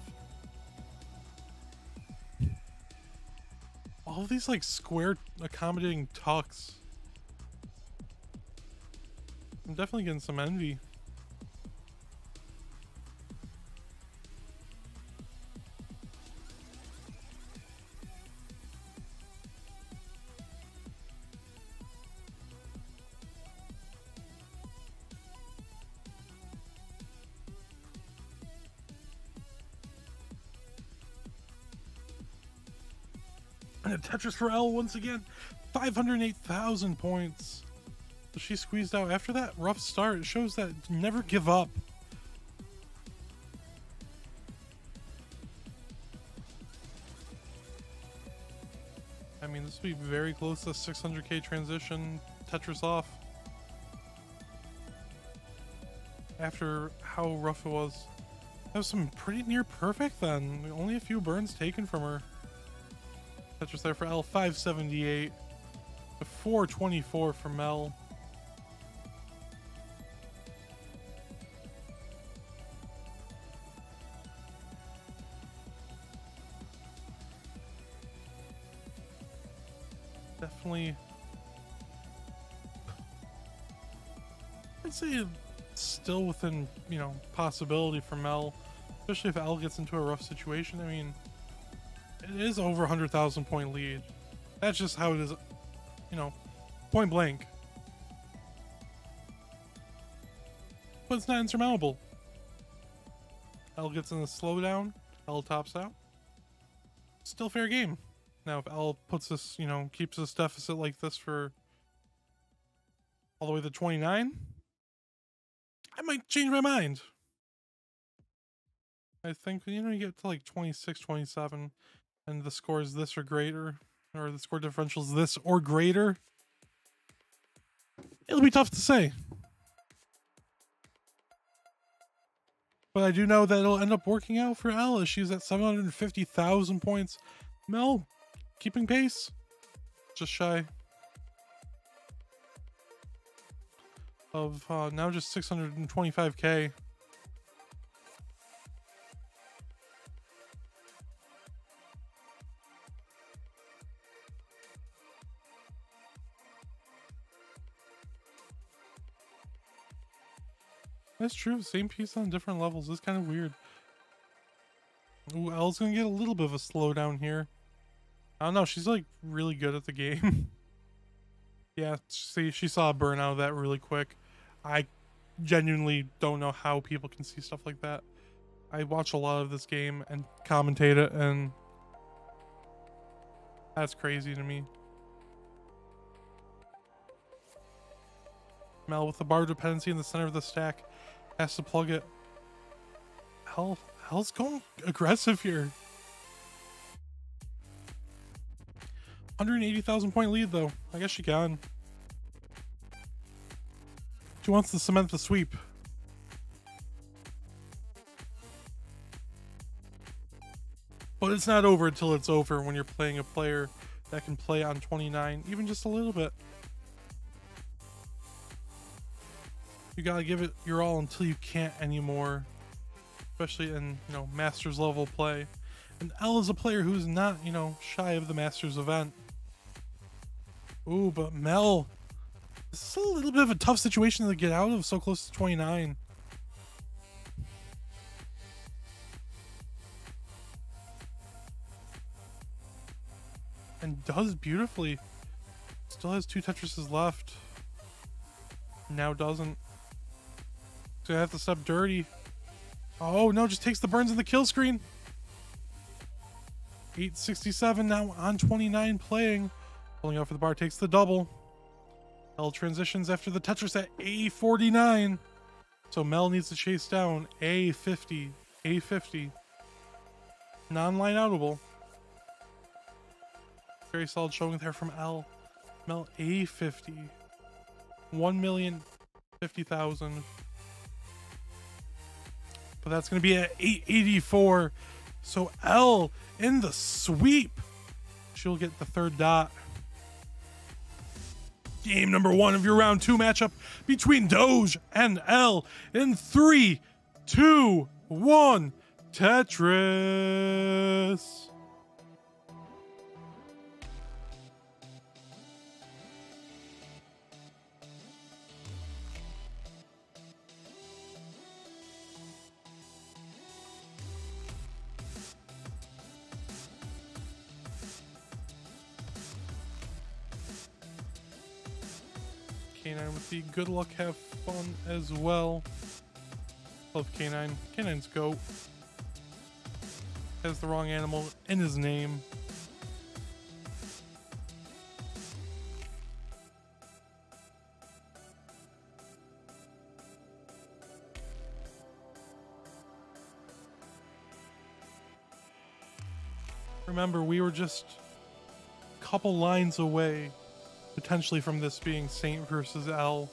All of these like square accommodating tucks. I'm definitely getting some envy. And a Tetris for L once again, 508,000 points. So she squeezed out after that rough start. It shows that never give up. I mean, this would be very close to 600k transition. Tetris off. After how rough it was. That was some pretty near perfect then. Only a few burns taken from her. Tetris there for L, 578 to 424 for Mel. Definitely, I'd say still within, you know, possibility for Mel, especially if L gets into a rough situation. I mean, it is over 100,000 point lead. That's just how it is, you know, point blank. But it's not insurmountable. L gets in the slowdown. L tops out. Still fair game. Now, if L puts this, you know, keeps this deficit like this for all the way to 29, I might change my mind. I think, you know, you get to like 26, 27, and the score is this or greater, or the score differential is this or greater. It'll be tough to say. But I do know that it'll end up working out for Ella. She's at 750,000 points. Mel, keeping pace. Just shy of now just 625k. That's true. Same piece on different levels. It's kind of weird. Ooh, Elle's gonna get a little bit of a slowdown here. I don't know. She's like really good at the game. Yeah, see, she saw a burn out of that really quick. I genuinely don't know how people can see stuff like that. I watch a lot of this game and commentate it, and that's crazy to me. Mel with the bar dependency in the center of the stack has to plug it. Hell's going aggressive here. 180,000 point lead though. I guess she can. She wants to cement the sweep. But it's not over until it's over when you're playing a player that can play on 29, even just a little bit. You gotta give it your all until you can't anymore, especially in, you know, Masters level play. And Elle is a player who's not, you know, shy of the Masters event. Ooh, but Mel, this is a little bit of a tough situation to get out of, so close to 29. And does beautifully. Still has 2 Tetrises left. Now doesn't. Gonna have to step dirty. Oh no, just takes the burns in the kill screen. 867 now on 29 playing. Pulling out for the bar, takes the double. Mel transitions after the Tetris at A49. So Mel needs to chase down A50. A50. Non-line outable. Very solid showing there from L. Mel A50. 1,050,000. But that's going to be at 884. So L in the sweep. She'll get the 3rd dot. Game number 1 of your round 2 matchup between Doge and L in 3, 2, 1. Tetris. K9 with the good luck, have fun as well. Love K9. K9's GOAT. Has the wrong animal in his name. Remember, we were just a couple lines away potentially from this being Saint versus L.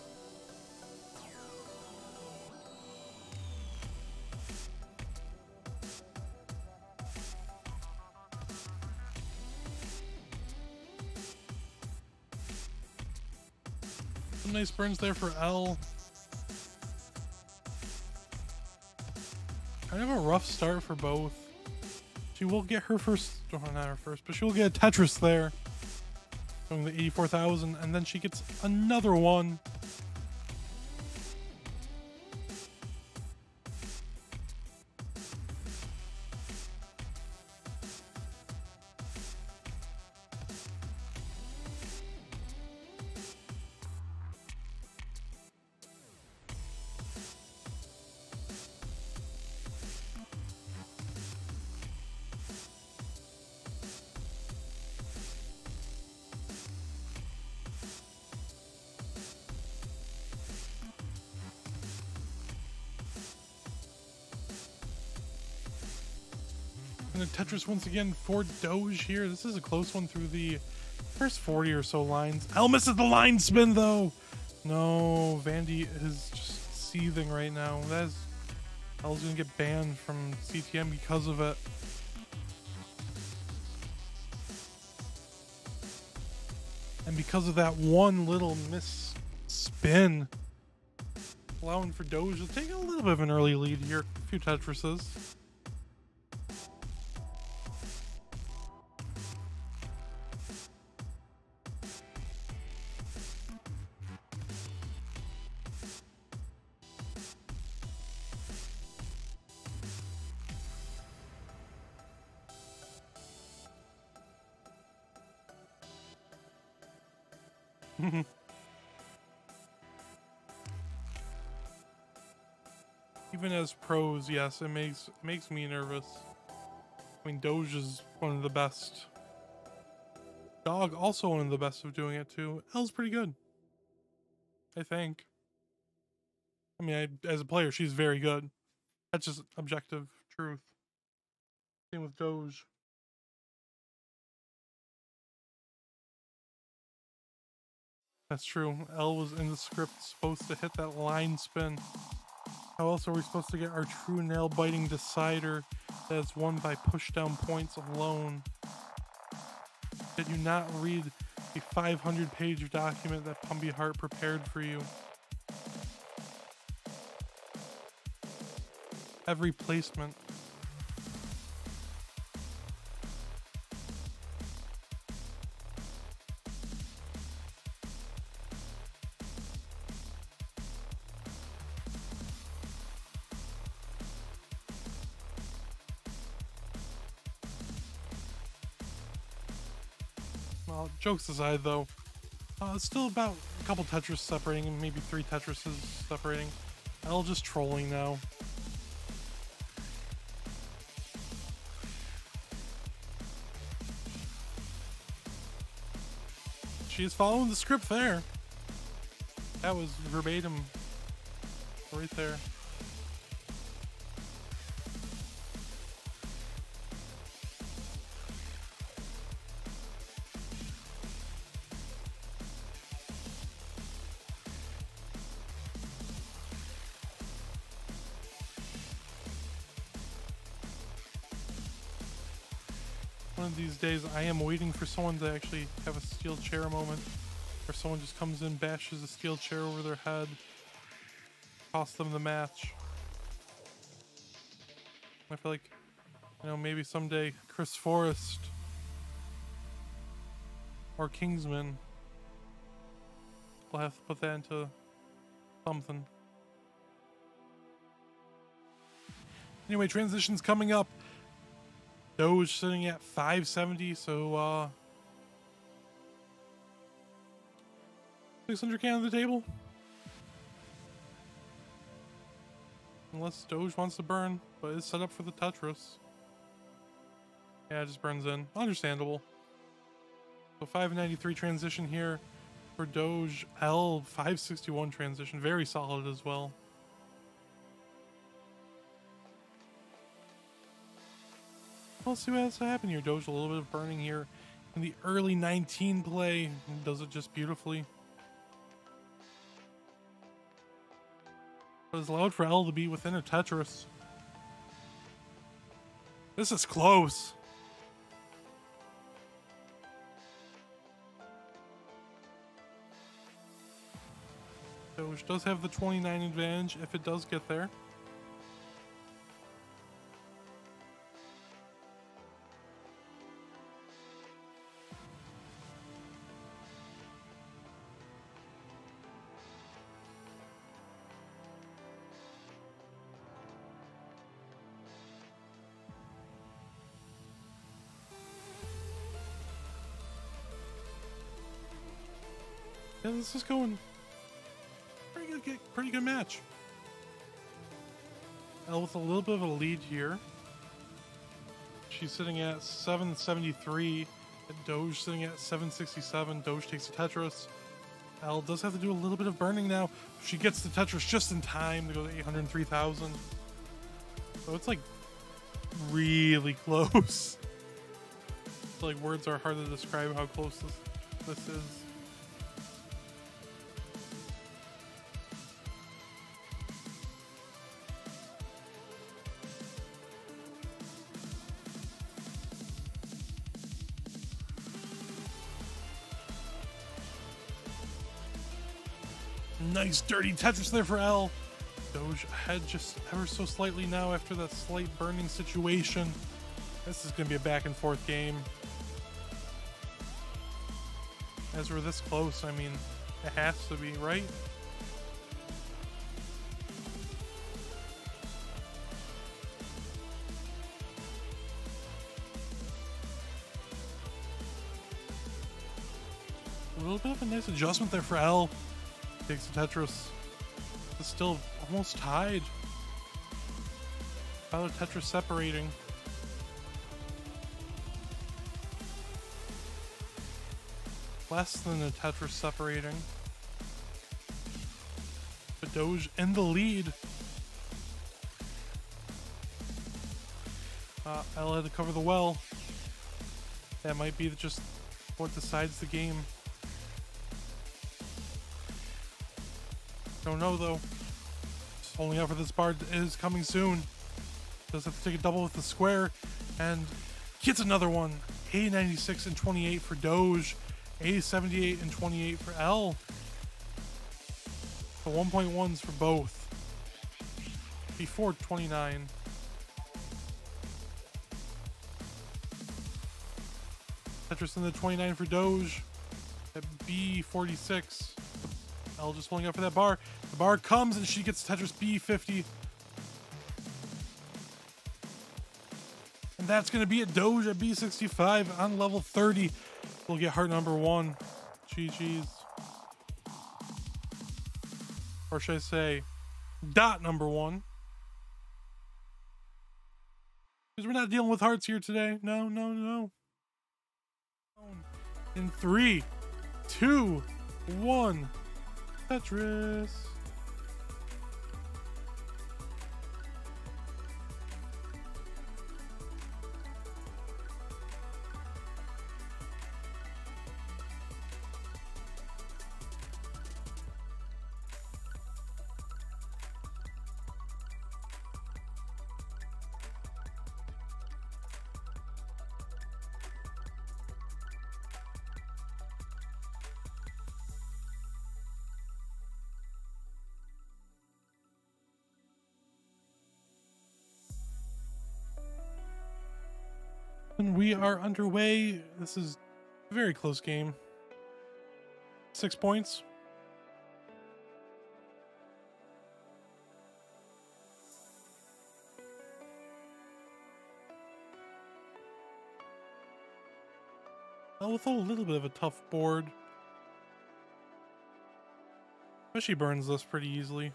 Some nice burns there for L. Kind of a rough start for both. She will get her first, oh, not her first, but she will get a Tetris there. Going to 84,000, and then she gets another one. And a Tetris once again for Doge here. This is a close one through the first 40 or so lines. L misses the line spin though. No, Vandy is just seething right now. L's gonna get banned from CTM because of it. And because of that one little miss spin, allowing for Doge to take a little bit of an early lead here. A few Tetrises. Even as pros, yes, it makes me nervous. I mean, Doge is one of the best. Dog also one of the best of doing it too. L's pretty good, I think. I mean, as a player, she's very good. That's just objective truth. Same with Doge. That's true. L was in the script supposed to hit that line spin. How else are we supposed to get our true nail-biting decider that is won by push-down points alone? Did you not read the 500-page document that Pumpy Heart prepared for you? Every placement. Well, jokes aside though, it's still about a couple Tetris separating, maybe 3 Tetrises separating. L just trolling now. She is following the script there. That was verbatim right there. One of these days, I am waiting for someone to actually have a steel chair moment, where someone just comes in, bashes a steel chair over their head, costs them the match. I feel like, you know, maybe someday Chris Forrest or Kingsman will have to put that into something. Anyway, transitions coming up. Doge sitting at 570, so 600k on the table. Unless Doge wants to burn, but it's set up for the Tetris. Yeah, it just burns in. Understandable. So 593 transition here for Doge. L 561 transition, very solid as well. Let's see what has to happen here. Doge, a little bit of burning here in the early 19 play. Does it just beautifully. But it's allowed for L to be within a Tetris. This is close. Doge does have the 29 advantage if it does get there. Yeah, this is going pretty good match. L with a little bit of a lead here. She's sitting at 773. And Doge sitting at 767. Doge takes the Tetris. L does have to do a little bit of burning now. She gets the Tetris just in time to go to 803,000. So it's like really close. Like, words are hard to describe how close this is. Nice dirty Tetris there for L. Doge ahead just ever so slightly now after that slight burning situation. This is going to be a back and forth game. As we're this close, I mean, it has to be, right? A little bit of a nice adjustment there for L. Takes the Tetris. It's still almost tied. How the Tetris separating. Less than the Tetris separating. But Doge in the lead. L had to cover the well. That might be just what decides the game. Don't know though. Just holding out for this bar is coming soon. Does have to take a double with the square and gets another one. A96 and 28 for Doge. A78 and 28 for L. The 1.1s for both. Before 29. Tetris in the 29 for Doge. At B46. L just pulling up for that bar. The bar comes and she gets Tetris B50. And that's going to be it. Doge at B65 on level 30. We'll get heart number 1. GG's. Or should I say, dot number 1. Because we're not dealing with hearts here today. No, no, no. In 3, 2, 1. Tetris. And we are underway. This is a very close game. 6 points. Well, with a little bit of a tough board. But she burns this pretty easily.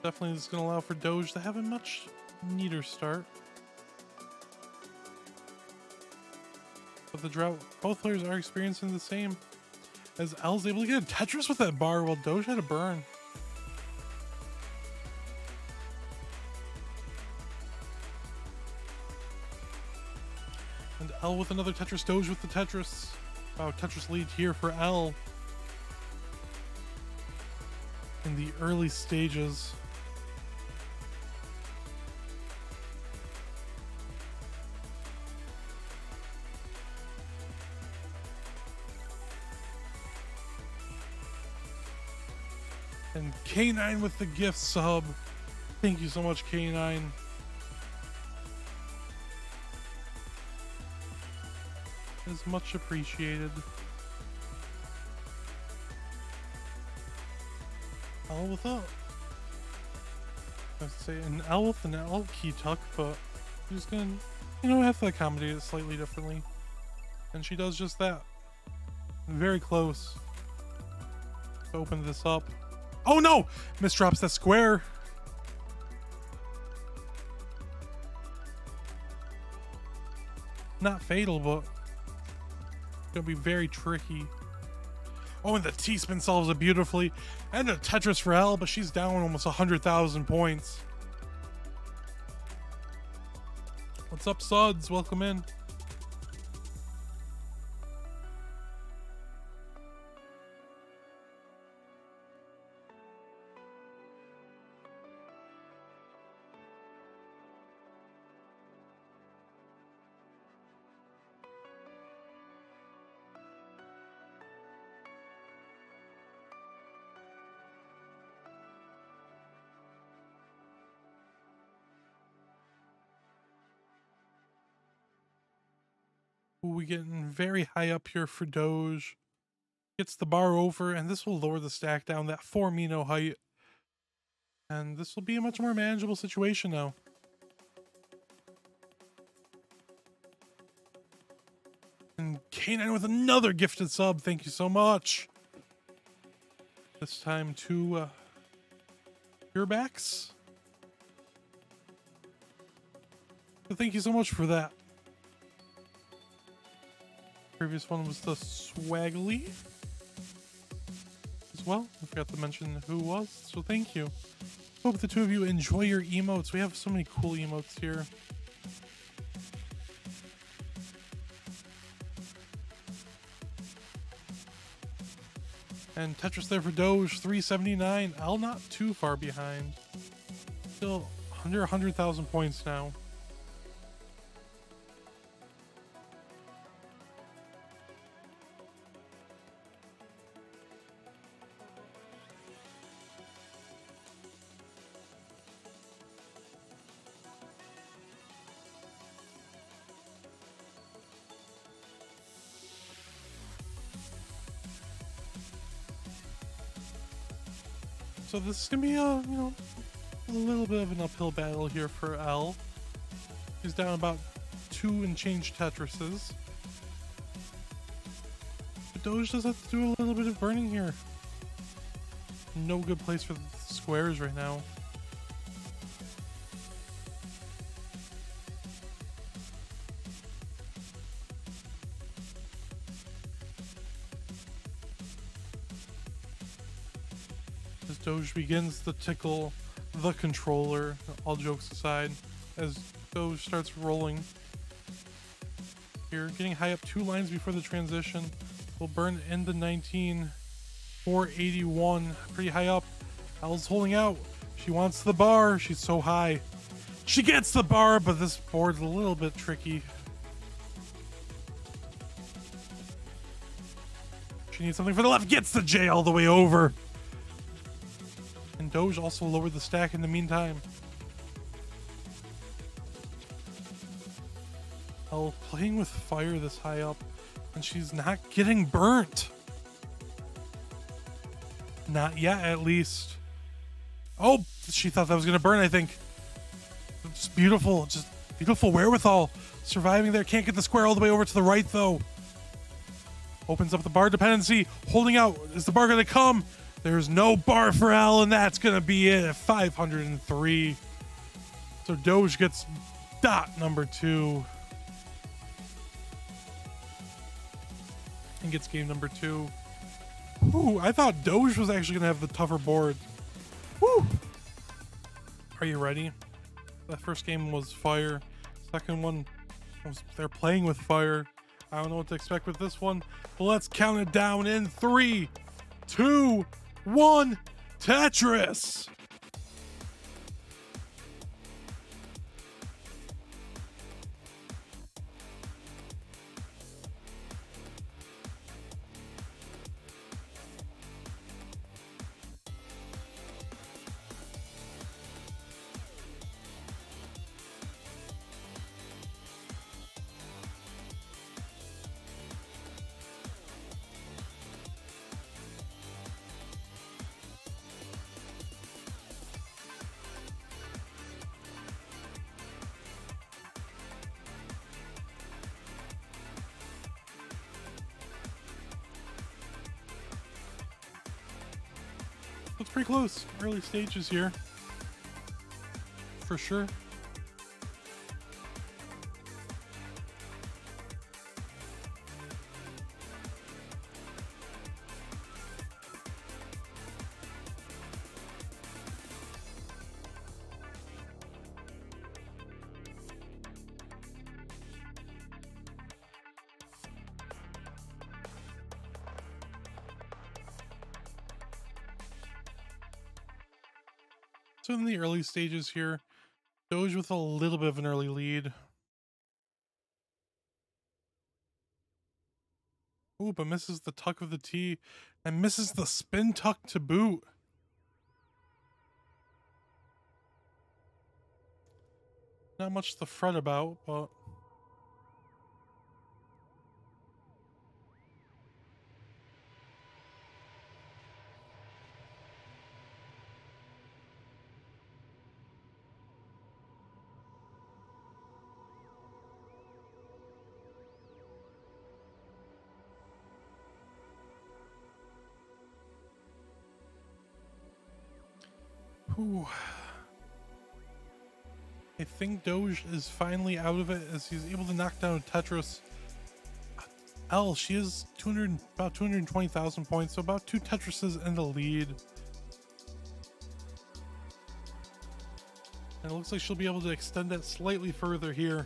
Definitely is going to allow for Doge to have a much neater start. But the drought, both players are experiencing the same. As L's able to get a Tetris with that bar while Doge had a burn. And L with another Tetris, Doge with the Tetris. Wow, Tetris lead here for L. In the early stages. And K9 with the gift sub. Thank you so much, K9. Is much appreciated. L with a, I'd say an L with an L key tuck, but I'm just gonna, have to accommodate it slightly differently. And she does just that. Very close. Open this up. Oh no! Misdrops that square. Not fatal, but gonna be very tricky. Oh, and the T-spin solves it beautifully. And a Tetris for L, but she's down almost 100,000 points. What's up, Suds? Welcome in. Ooh, we getting very high up here for Doge. Gets the bar over, and this will lower the stack down that 4 Mino height. And this will be a much more manageable situation now. And K9 with another gifted sub. Thank you so much. This time to Purebacks. So thank you so much for that. Previous one was the Swaggly as well. I forgot to mention who it was, so thank you. Hope the two of you enjoy your emotes. We have so many cool emotes here. And Tetris there for Doge, 379. Al not too far behind. Still under 100,000 points now. So this is gonna be a little bit of an uphill battle here for L. He's down about 2 and change Tetrises. But Doge does have to do a little bit of burning here. No good place for the squares right now. Doge begins to tickle the controller, all jokes aside, as Doge starts rolling. Here, getting high up 2 lines before the transition. Will burn into 19, 481, pretty high up. Al's holding out. She wants the bar. She's so high. She gets the bar, but this board's a little bit tricky. She needs something for the left. Gets the J all the way over. And Doge also lowered the stack in the meantime. L playing with fire this high up, and she's not getting burnt. Not yet, at least. Oh, she thought that was gonna burn, I think. It's beautiful, just beautiful wherewithal. Surviving there, can't get the square all the way over to the right though. Opens up the bar dependency, holding out. Is the bar gonna come? There's no bar for Al, and that's gonna be it at 503. So Doge gets dot number 2. And gets game number 2. Ooh, I thought Doge was actually gonna have the tougher board. Woo! Are you ready? That first game was fire. Second one was they're playing with fire. I don't know what to expect with this one, but let's count it down in 3, 2, 1, Tetris! Looks pretty close. Early stages here. For sure. still in the early stages here. Doge with a little bit of an early lead. Ooh, but misses the tuck of the T and misses the spin tuck to boot. Not much to fret about, but ooh. I think Doge is finally out of it as he's able to knock down Tetris. L, she is about 220,000 points, so about 2 Tetrises in the lead. And it looks like she'll be able to extend that slightly further here.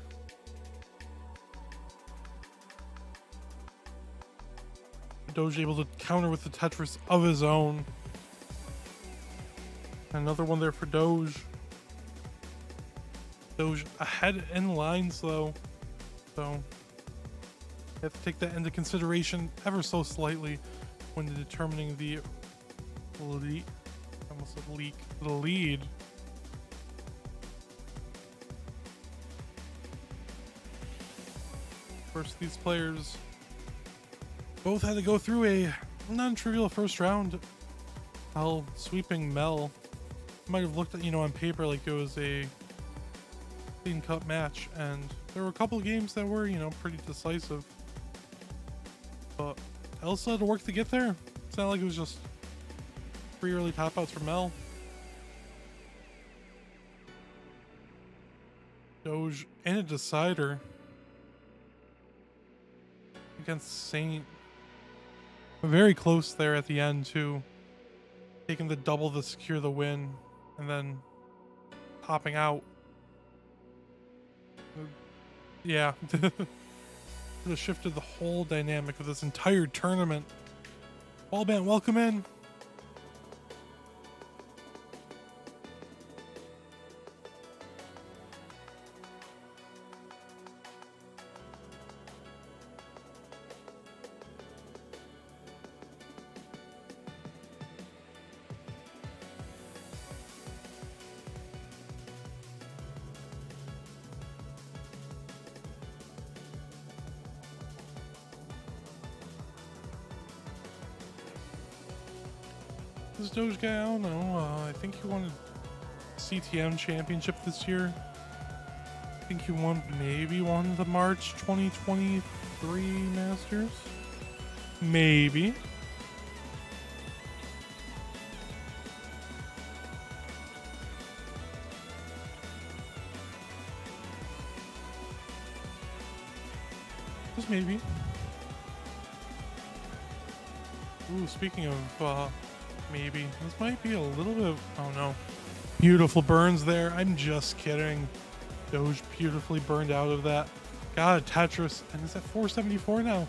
Doge able to counter with the Tetris of his own. Another one there for Doge. Doge ahead in lines though, so you have to take that into consideration ever so slightly when determining the lead. Almost said leak. The lead. Of course, these players both had to go through a non-trivial first round. L sweeping Mel. Might have looked at, on paper like it was a clean cut match, and there were a couple of games that were, pretty decisive. But Elsa had to work to get there. It's not like it was just 3 early top outs for Mel. Doge in a decider against Saint. Very close there at the end too. Taking the double to secure the win, and then popping out. Yeah. Could have shifted the whole dynamic of this entire tournament. Ballband, welcome in. This Doge guy, I don't know. I think he won a CTM championship this year. I think he maybe won the March 2023 Masters. Maybe. Just maybe. Ooh, speaking of maybe, this might be a little bit of, oh no. Beautiful burns there. I'm just kidding. Doge beautifully burned out of that. Got a Tetris, and is at 474 now.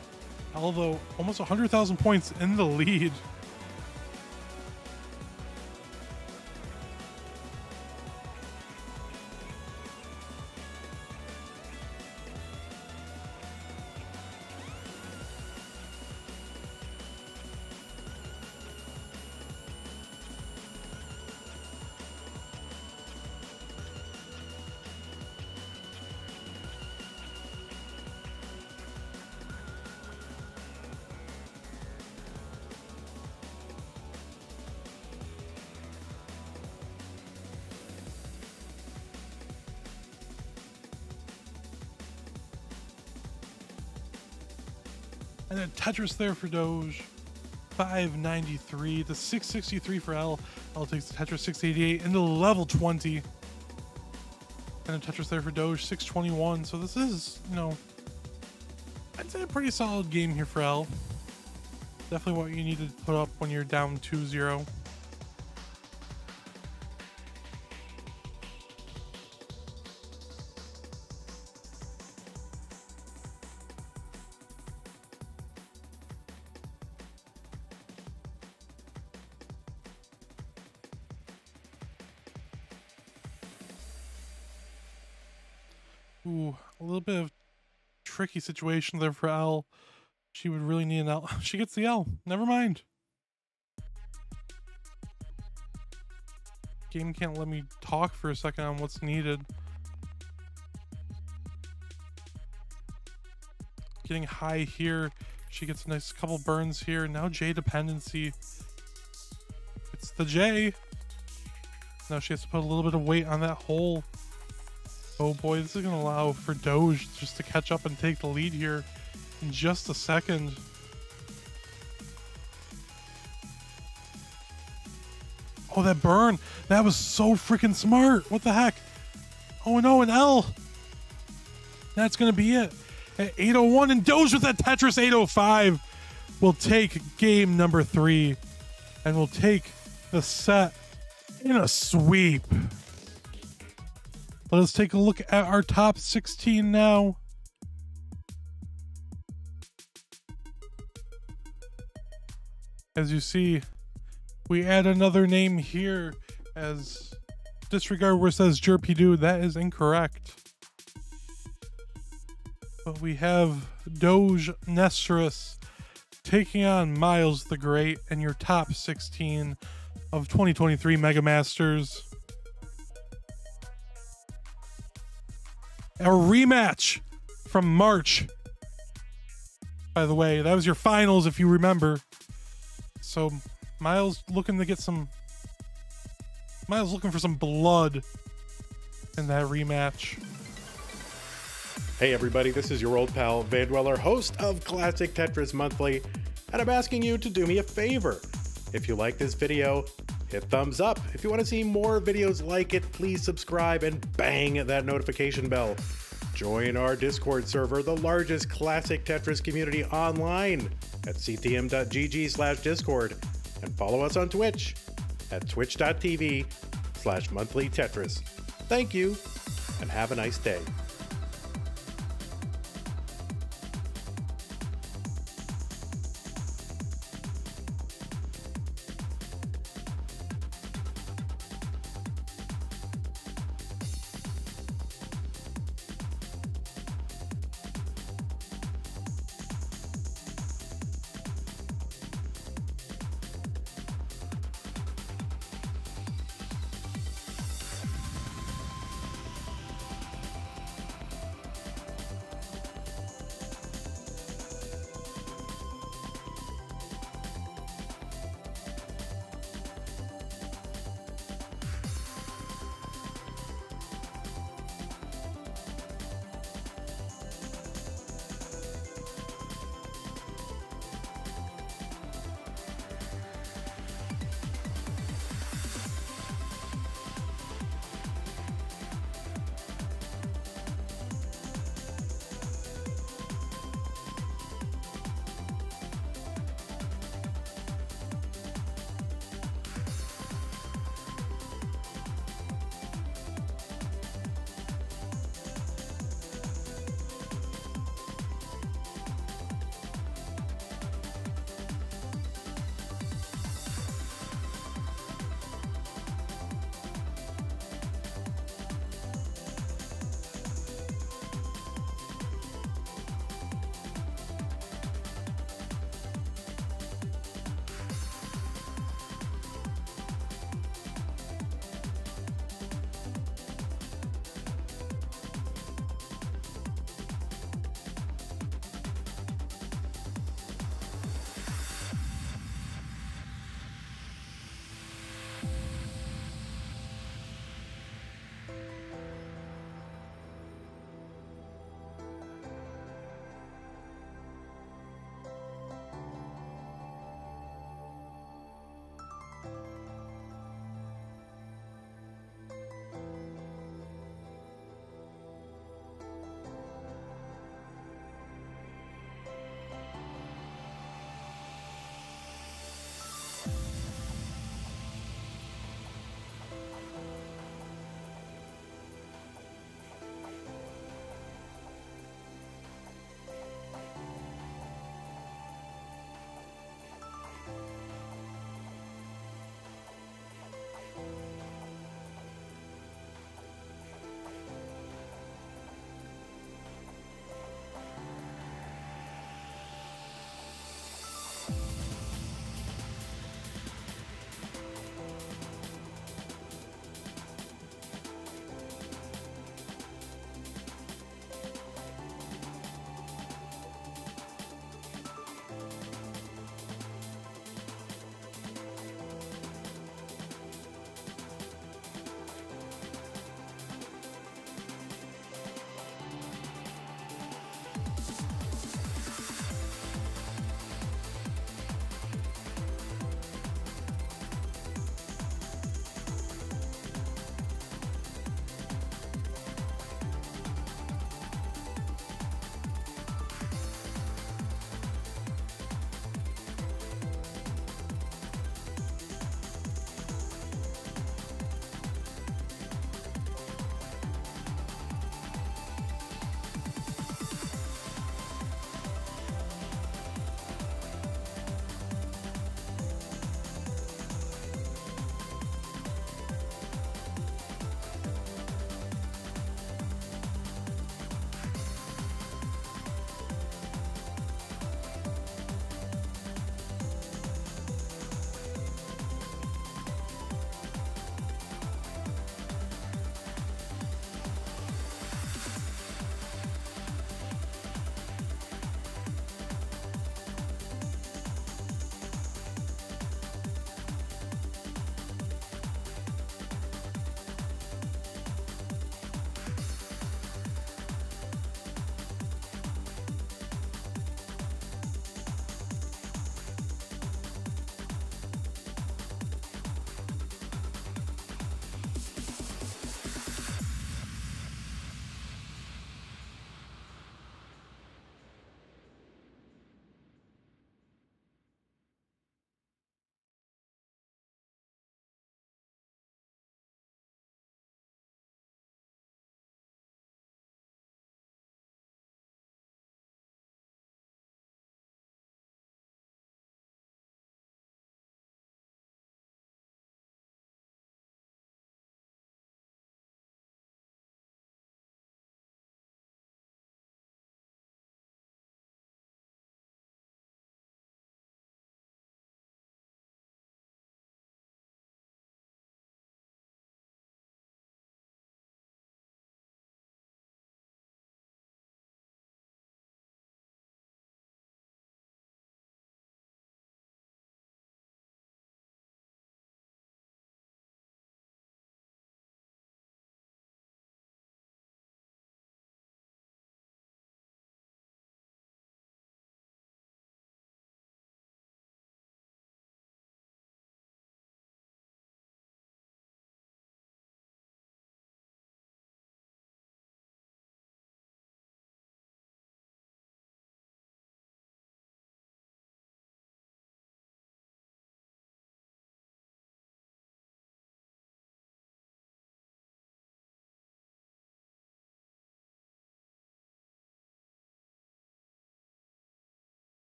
Although almost 100,000 points in the lead. And then Tetris there for Doge. 593 to 663 for L. L takes the Tetris 688 into level 20. And a Tetris there for Doge, 621. So this is, I'd say a pretty solid game here for L. Definitely what you need to put up when you're down 2-0. Ooh, a little bit of tricky situation there for L. She would really need an L. She gets the L. Never mind. Game can't let me talk for a second on what's needed. Getting high here. She gets a nice couple burns here. Now J dependency. It's the J. Now she has to put a little bit of weight on that hole. Oh boy, this is going to allow for Doge just to catch up and take the lead here in just a second. Oh, that burn. That was so freaking smart. What the heck? Oh no, an L. That's going to be it. At 801, and Doge with that Tetris 805 will take game number 3 and will take the set in a sweep. Let us take a look at our top 16 now. As you see, we add another name here as disregard where it says Jerpy Dude. That is incorrect. But we have Doge Nestrus taking on Miles the Great and your top 16 of 2023 Mega Masters. A rematch from March. By the way, that was your finals if you remember. So Miles looking to get some... Miles looking for some blood in that rematch. Hey everybody, this is your old pal Vandweller, host of Classic Tetris Monthly, and I'm asking you to do me a favor. If you like this video, hit thumbs up. If you want to see more videos like it, please subscribe and bang that notification bell. Join our Discord server, the largest classic Tetris community online at ctm.gg/discord, and follow us on Twitch at twitch.tv/monthlytetris. Thank you, and have a nice day.